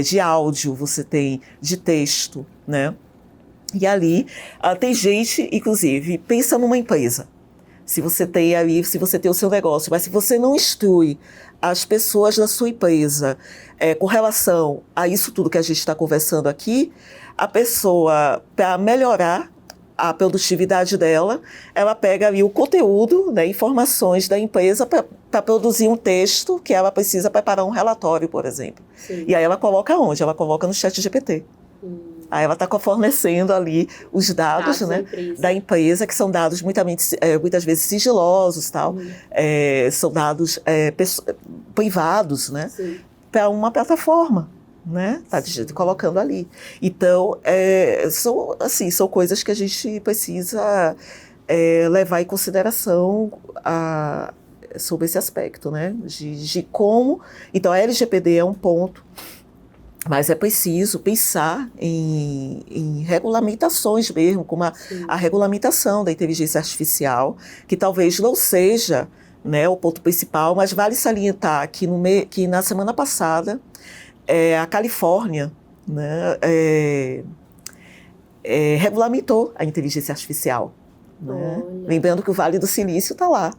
de áudio, você tem de texto, né? E ali tem gente, inclusive, pensa numa empresa. Se você tem o seu negócio, mas se você não instrui as pessoas da sua empresa com relação a isso tudo que a gente está conversando aqui, a pessoa, para melhorar a produtividade dela, ela pega ali o conteúdo, né, informações da empresa para produzir um texto que ela precisa preparar um relatório, por exemplo. Sim. E aí ela coloca onde? Ela coloca no ChatGPT. Aí ela está fornecendo ali os dados, né, da empresa, que são dados muitas vezes sigilosos, tal, são dados privados, né, para uma plataforma, né, tá colocando ali. Então, são coisas que a gente precisa levar em consideração sobre esse aspecto, né, de como. Então, a LGPD é um ponto. Mas é preciso pensar em regulamentações mesmo, como a regulamentação da inteligência artificial, que talvez não seja, né, o ponto principal, mas vale salientar que na semana passada a Califórnia, né, regulamentou a inteligência artificial. Né? Lembrando que o Vale do Silício está lá.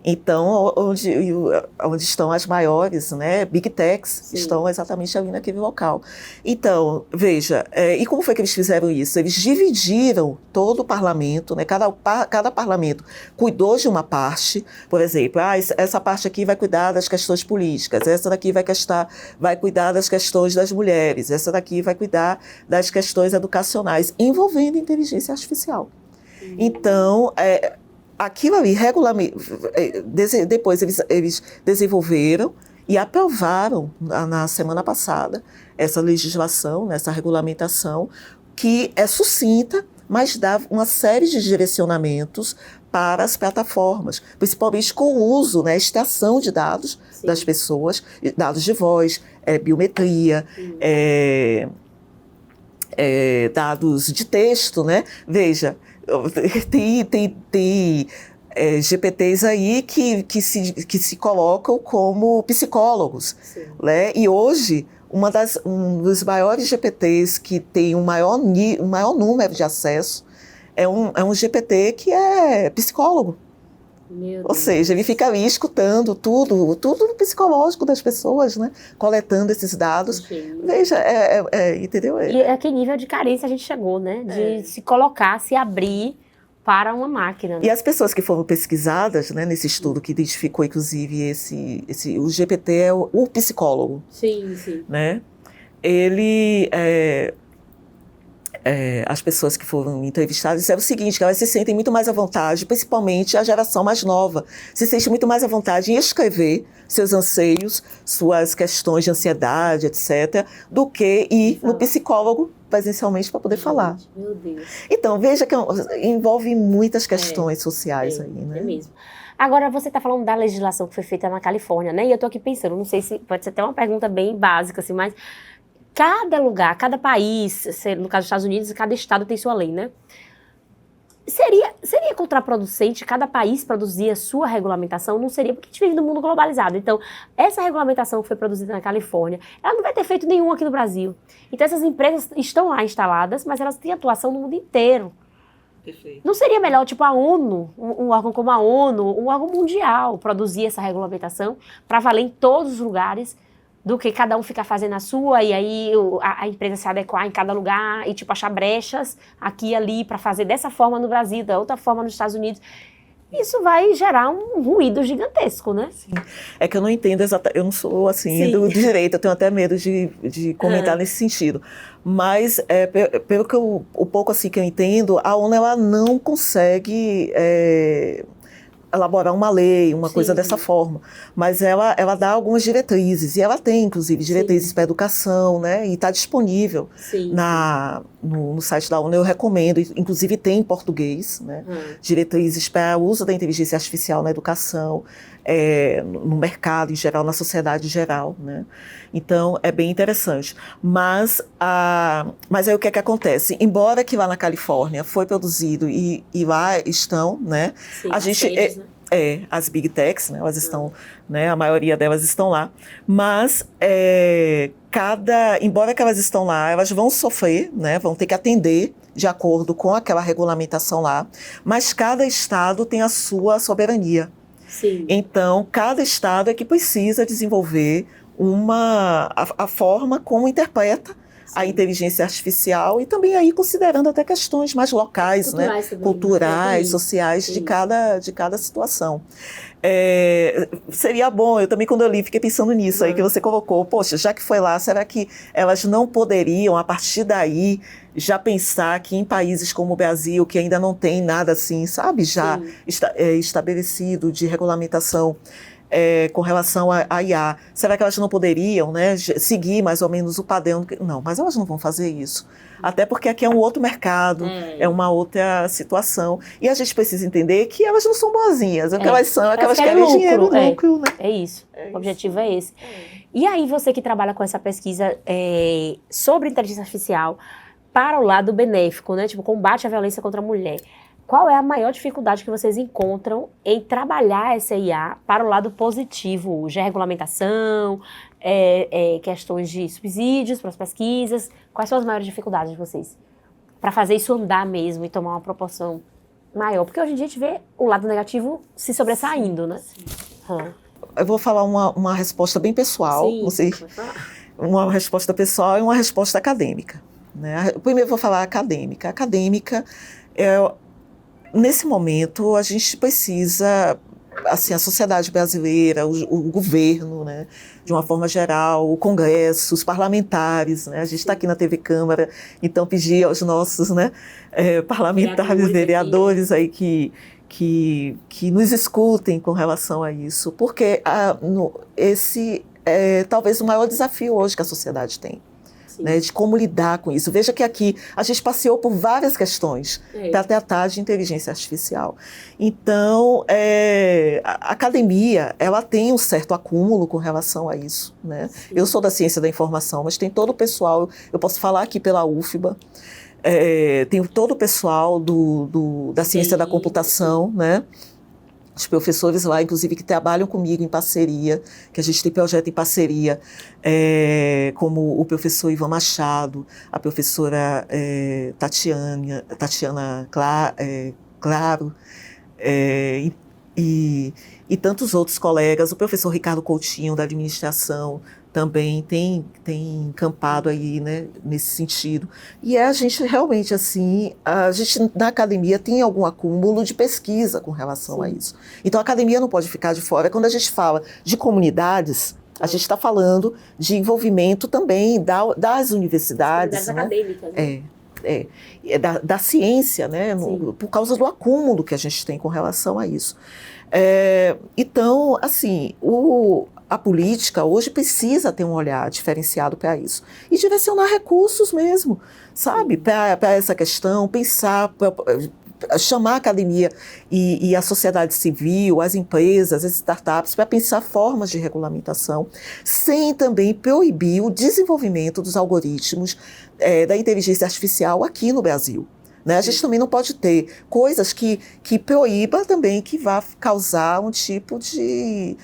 Então, onde estão as maiores, né, Big Techs, estão exatamente ali naquele local. Então, veja, e como foi que eles fizeram isso? Eles dividiram todo o parlamento, né, cada parlamento cuidou de uma parte, por exemplo, essa parte aqui vai cuidar das questões políticas, essa daqui vai cuidar das questões das mulheres, essa daqui vai cuidar das questões educacionais, envolvendo inteligência artificial. Então, aquilo ali, depois eles desenvolveram e aprovaram na semana passada essa legislação, essa regulamentação, que é sucinta, mas dá uma série de direcionamentos para as plataformas, principalmente com o uso, né, extração de dados das pessoas, dados de voz, biometria, dados de texto, né? Veja, tem GPTs aí que se colocam como psicólogos, né? E hoje, um dos maiores GPTs que tem um maior número de acesso é um GPT que é psicólogo. Ou seja, ele fica ali escutando tudo no psicológico das pessoas, né? Coletando esses dados. Veja, entendeu? E a que nível de carência a gente chegou, né? De se colocar, se abrir para uma máquina. Né? E as pessoas que foram pesquisadas, né, nesse estudo que identificou, inclusive, o GPT é o psicólogo. Sim. Né? Ele... as pessoas que foram entrevistadas disseram o seguinte, que elas se sentem muito mais à vontade, principalmente a geração mais nova, se sente muito mais à vontade em escrever seus anseios, suas questões de ansiedade, etc., do que ir no psicólogo presencialmente para poder falar. Meu Deus. Então, veja que envolve muitas questões sociais aí, né? É mesmo. Agora, você está falando da legislação que foi feita na Califórnia, né? E eu estou aqui pensando, não sei se pode ser até uma pergunta bem básica, assim, mas cada lugar, cada país, no caso dos Estados Unidos, cada estado tem sua lei, né? Seria contraproducente cada país produzir a sua regulamentação? Não seria, porque a gente vive num mundo globalizado. Então, essa regulamentação que foi produzida na Califórnia, ela não vai ter feito nenhum aqui no Brasil. Então, essas empresas estão lá instaladas, mas elas têm atuação no mundo inteiro. Perfeito. Não seria melhor, tipo, a ONU, um órgão como a ONU, um órgão mundial, produzir essa regulamentação para valer em todos os lugares, do que cada um ficar fazendo a sua e aí a empresa se adequar em cada lugar e, tipo, achar brechas aqui e ali para fazer dessa forma no Brasil, da outra forma nos Estados Unidos. Isso vai gerar um ruído gigantesco, né? Sim. É que eu não entendo exatamente, eu não sou assim do direito, eu tenho até medo de comentar nesse sentido. Mas, pelo que o pouco assim que eu entendo, a ONU ela não consegue elaborar uma lei, uma coisa Sim. dessa forma. Mas ela dá algumas diretrizes, e ela tem, inclusive, diretrizes para educação, né? E está disponível Sim. no site da ONU, eu recomendo, inclusive tem em português, né? Diretrizes para o uso da inteligência artificial na educação, no mercado em geral, na sociedade em geral, né? Então, é bem interessante. Mas aí o que é que acontece? Embora que lá na Califórnia foi produzido e lá estão, né? Sim, A gente... redes, né? As Big Techs, né, elas estão, né, a maioria delas estão lá, mas embora que elas estão lá, elas vão sofrer, né, vão ter que atender de acordo com aquela regulamentação lá, mas cada estado tem a sua soberania. Sim. Então, cada estado é que precisa desenvolver a forma como interpreta a inteligência artificial e também aí considerando até questões mais locais, culturais, né? também, Culturais, né? sociais Sim. de cada situação. Seria bom, eu também quando eu li fiquei pensando nisso aí que você colocou, poxa, já que foi lá, será que elas não poderiam, a partir daí, já pensar que em países como o Brasil, que ainda não tem nada assim, sabe, já estabelecido de regulamentação com relação à IA, será que elas não poderiam, né, seguir mais ou menos o padrão? Não, mas elas não vão fazer isso. Até porque aqui é um outro mercado, é uma outra situação. E a gente precisa entender que elas não são boazinhas. O que elas são é que elas querem dinheiro, lucro, né? É isso. O objetivo é esse. E aí, você que trabalha com essa pesquisa sobre inteligência artificial para o lado benéfico, né? Tipo, combate à violência contra a mulher. Qual é a maior dificuldade que vocês encontram em trabalhar essa IA para o lado positivo? Já regulamentação, questões de subsídios para as pesquisas. Quais são as maiores dificuldades de vocês? Para fazer isso andar mesmo e tomar uma proporção maior. Porque hoje em dia a gente vê o lado negativo se sobressaindo, né? Eu vou falar uma resposta bem pessoal. Sim, não sei, uma resposta pessoal e uma resposta acadêmica. Né? Primeiro eu vou falar acadêmica. Acadêmica nesse momento, a gente precisa, assim, a sociedade brasileira, o governo, né, de uma forma geral, o Congresso, os parlamentares, né, a gente está aqui na TV Câmara, então pedir aos nossos, né, parlamentares, vereadores aí que nos escutem com relação a isso, porque esse é talvez o maior desafio hoje que a sociedade tem. Né, de como lidar com isso. Veja que aqui a gente passeou por várias questões para tratar de inteligência artificial. Então, a academia, ela tem um certo acúmulo com relação a isso. Né? Eu sou da ciência da informação, mas tem todo o pessoal, eu posso falar aqui pela UFBA, tem todo o pessoal da ciência da computação, né? Os professores lá, inclusive, que trabalham comigo em parceria, que a gente tem projeto em parceria, como o professor Ivan Machado, a professora Tatiana Claro, e tantos outros colegas, o professor Ricardo Coutinho, da administração, também tem encampado aí, né, nesse sentido. E a gente realmente, assim, a gente na academia tem algum acúmulo de pesquisa com relação a isso. Então a academia não pode ficar de fora. Quando a gente fala de comunidades, a gente está falando de envolvimento também das universidades. Acadêmicas, né? Da ciência, né, por causa do acúmulo que a gente tem com relação a isso. Então, assim, a política hoje precisa ter um olhar diferenciado para isso. E direcionar recursos mesmo, sabe, para essa questão, pensar, chamar a academia e a sociedade civil, as empresas, as startups, para pensar formas de regulamentação, sem também proibir o desenvolvimento dos algoritmos da inteligência artificial aqui no Brasil. Né? A gente também não pode ter coisas que proíba também, que vá causar um tipo de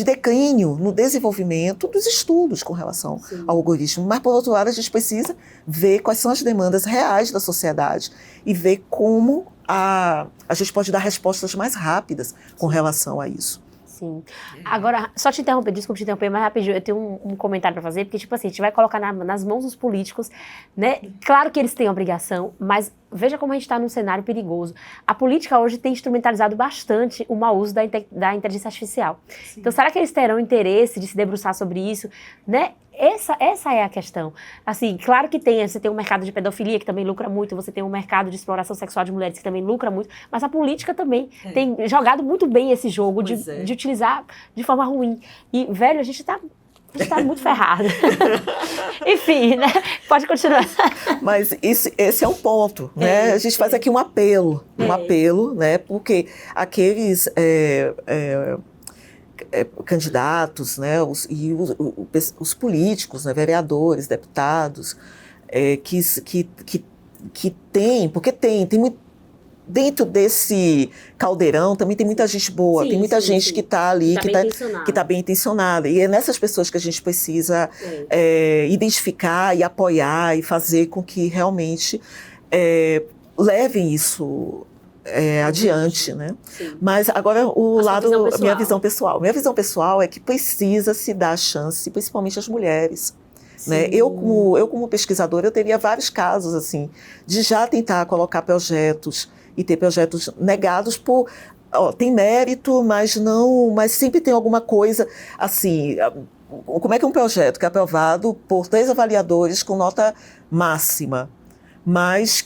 declínio no desenvolvimento dos estudos com relação ao algoritmo. Mas, por outro lado, a gente precisa ver quais são as demandas reais da sociedade e ver como a gente pode dar respostas mais rápidas com relação a isso. Sim. Agora, só te interromper, desculpa te interromper, mas rapidinho, eu tenho um comentário para fazer, porque, tipo assim, a gente vai colocar nas mãos dos políticos, né? Claro que eles têm obrigação, mas veja como a gente está num cenário perigoso. A política hoje tem instrumentalizado bastante o mau uso da inteligência artificial. Sim. Então, será que eles terão interesse de se debruçar sobre isso, né? essa é a questão. Assim, claro que você tem um mercado de pedofilia que também lucra muito, você tem um mercado de exploração sexual de mulheres que também lucra muito, mas a política também tem jogado muito bem esse jogo de utilizar de forma ruim. E, velho, a gente tá muito ferrado. Enfim, né? Pode continuar. Mas esse é um ponto, né? A gente faz aqui um apelo, né? Porque aqueles candidatos, né? Os políticos, né? Vereadores, deputados, que tem, porque tem muito. Dentro desse caldeirão também tem muita gente boa, tem muita gente que está ali, que está bem intencionada. E é nessas pessoas que a gente precisa identificar e apoiar e fazer com que realmente levem isso adiante, né? Mas agora minha visão pessoal. Minha visão pessoal é que precisa se dar chance, principalmente às mulheres. Né? Eu como pesquisadora, eu teria vários casos assim, de já tentar colocar projetos e ter projetos negados por... tem mérito, mas sempre tem alguma coisa assim... Como é que um projeto que é aprovado por 3 avaliadores com nota máxima, mas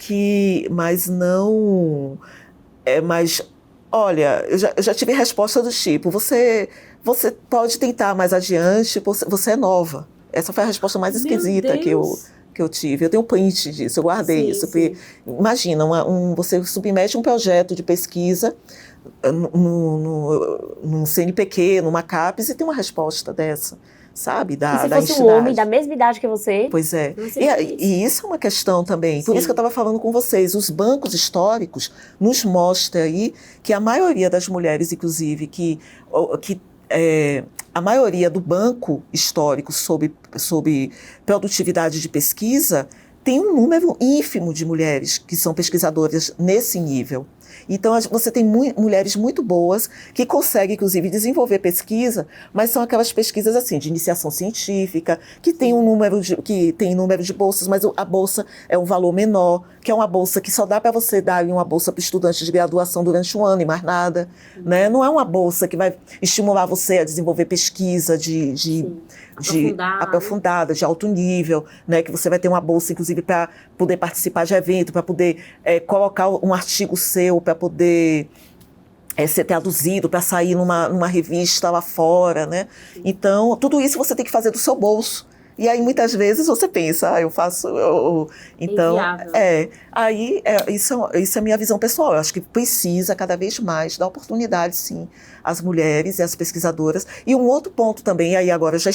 olha, eu já tive resposta do tipo, você pode tentar mais adiante, você é nova. Essa foi a resposta mais esquisita que eu tive. Eu tenho um print disso, eu guardei isso. Porque, imagina, você submete um projeto de pesquisa num CNPq, numa CAPES, e tem uma resposta dessa, sabe? Se fosse um homem da mesma idade que você... Pois é. E isso é uma questão também. Por isso que eu estava falando com vocês. Os bancos históricos nos mostram aí que a maioria das mulheres, inclusive, a maioria do banco histórico sobre produtividade de pesquisa tem um número ínfimo de mulheres que são pesquisadoras nesse nível. Então, você tem mulheres muito boas que conseguem, inclusive, desenvolver pesquisa, mas são aquelas pesquisas assim, de iniciação científica, que tem número de bolsas, mas a bolsa é um valor menor, que é uma bolsa que só dá para você dar uma bolsa para estudante de graduação durante um ano e mais nada. Né? Não é uma bolsa que vai estimular você a desenvolver pesquisa aprofundada, de alto nível, né? Que você vai ter uma bolsa, inclusive, para poder participar de evento, para poder colocar um artigo seu, para poder ser traduzido, para sair numa revista lá fora, né? Então, tudo isso você tem que fazer do seu bolso. E aí, muitas vezes, você pensa, eu faço... Então, isso é a minha visão pessoal. Eu acho que precisa, cada vez mais, dar oportunidade, sim, às mulheres e às pesquisadoras. E um outro ponto também, aí agora já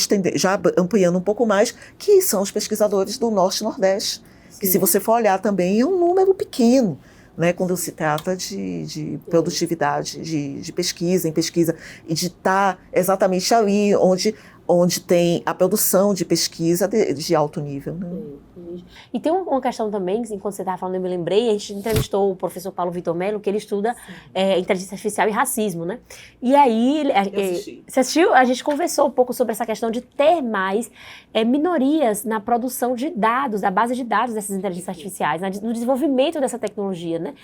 ampliando um pouco mais, que são os pesquisadores do Norte e Nordeste. Sim. Que, se você for olhar também, é um número pequeno, né, quando se trata de produtividade, de pesquisa, e de estar exatamente ali onde tem a produção de pesquisa de alto nível. Né? E tem uma questão também, enquanto você estava falando, eu me lembrei, a gente entrevistou o professor Paulo Vitor Melo, que ele estuda inteligência artificial e racismo, né? E aí, você assistiu? A gente conversou um pouco sobre essa questão de ter mais minorias na produção de dados, da base de dados dessas inteligências artificiais, no desenvolvimento dessa tecnologia, né?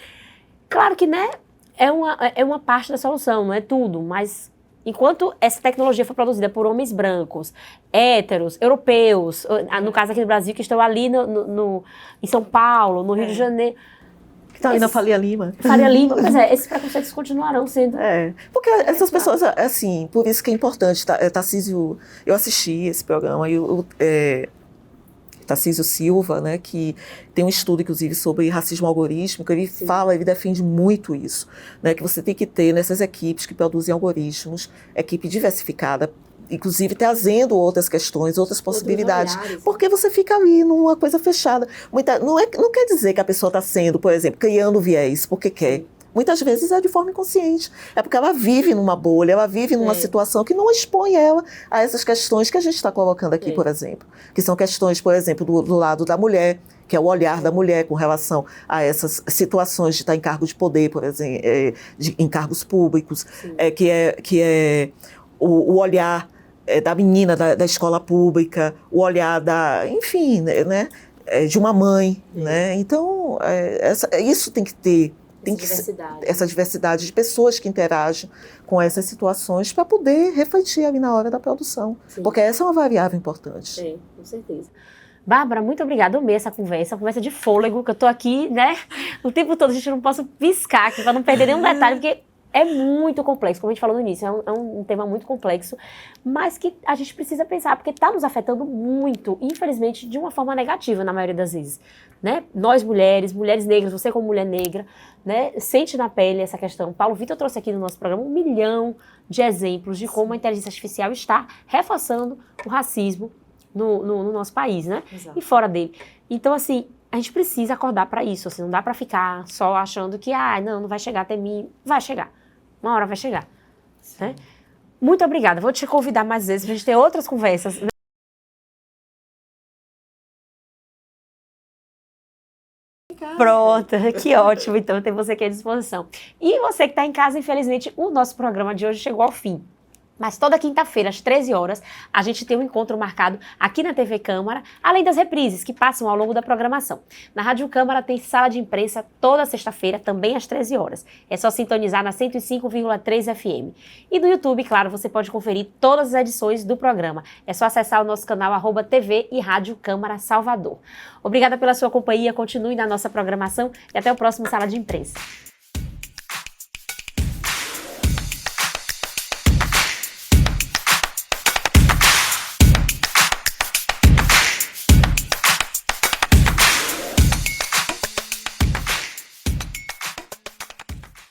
Claro que, né, é uma parte da solução, não é tudo, mas... Enquanto essa tecnologia for produzida por homens brancos, héteros, europeus, no caso aqui no Brasil, que estão ali em São Paulo, no Rio de Janeiro... Que está ali na Faria Lima. Pois esses preconceitos continuarão sendo... Porque essas pessoas, assim, por isso que é importante, Tarcísio, eu assisti esse programa, e Tarcísio Silva, né, que tem um estudo, inclusive, sobre racismo algorítmico, ele defende muito isso, né, que você tem que ter nessas equipes que produzem algoritmos, equipe diversificada, inclusive trazendo outras questões, outras possibilidades, porque você fica ali numa coisa fechada. Não quer dizer que a pessoa está sendo, por exemplo, criando viés porque quer. Muitas vezes é de forma inconsciente. É porque ela vive numa bolha, ela vive numa situação que não expõe ela a essas questões que a gente está colocando aqui, por exemplo. Que são questões, por exemplo, do lado da mulher, que é o olhar da mulher com relação a essas situações de estar em cargo de poder, por exemplo, em cargos públicos, que é o olhar da menina da escola pública, o olhar enfim, né, de uma mãe. Né? Então, isso tem que ter tem que ser essa diversidade de pessoas que interagem com essas situações para poder refletir ali na hora da produção. Sim. Porque essa é uma variável importante. Sim, com certeza. Bárbara, muito obrigada. Eu amei essa conversa de fôlego, que eu tô aqui, né, o tempo todo. A gente não posso piscar aqui para não perder nenhum detalhe, porque é muito complexo, como a gente falou no início, é um tema muito complexo, mas que a gente precisa pensar, porque está nos afetando muito, infelizmente, de uma forma negativa, na maioria das vezes. Né? Nós, mulheres negras, você como mulher negra, né, sente na pele essa questão. Paulo Vitor trouxe aqui no nosso programa 1 milhão de exemplos de como a inteligência artificial está reforçando o racismo no nosso país, né? Exato. E fora dele. Então, assim, a gente precisa acordar para isso, assim, não dá para ficar só achando que, não vai chegar até mim. Vai chegar. Uma hora vai chegar. Né? Muito obrigada. Vou te convidar mais vezes para a gente ter outras conversas. Pronto, que ótimo. Então, tem você aqui à disposição. E você que está em casa, infelizmente, o nosso programa de hoje chegou ao fim. Mas toda quinta-feira, às 13 horas, a gente tem um encontro marcado aqui na TV Câmara, além das reprises que passam ao longo da programação. Na Rádio Câmara tem sala de imprensa toda sexta-feira, também às 13 horas. É só sintonizar na 105,3 FM. E no YouTube, claro, você pode conferir todas as edições do programa. É só acessar o nosso canal @TV e Rádio Câmara Salvador. Obrigada pela sua companhia, continue na nossa programação e até o próximo Sala de Imprensa.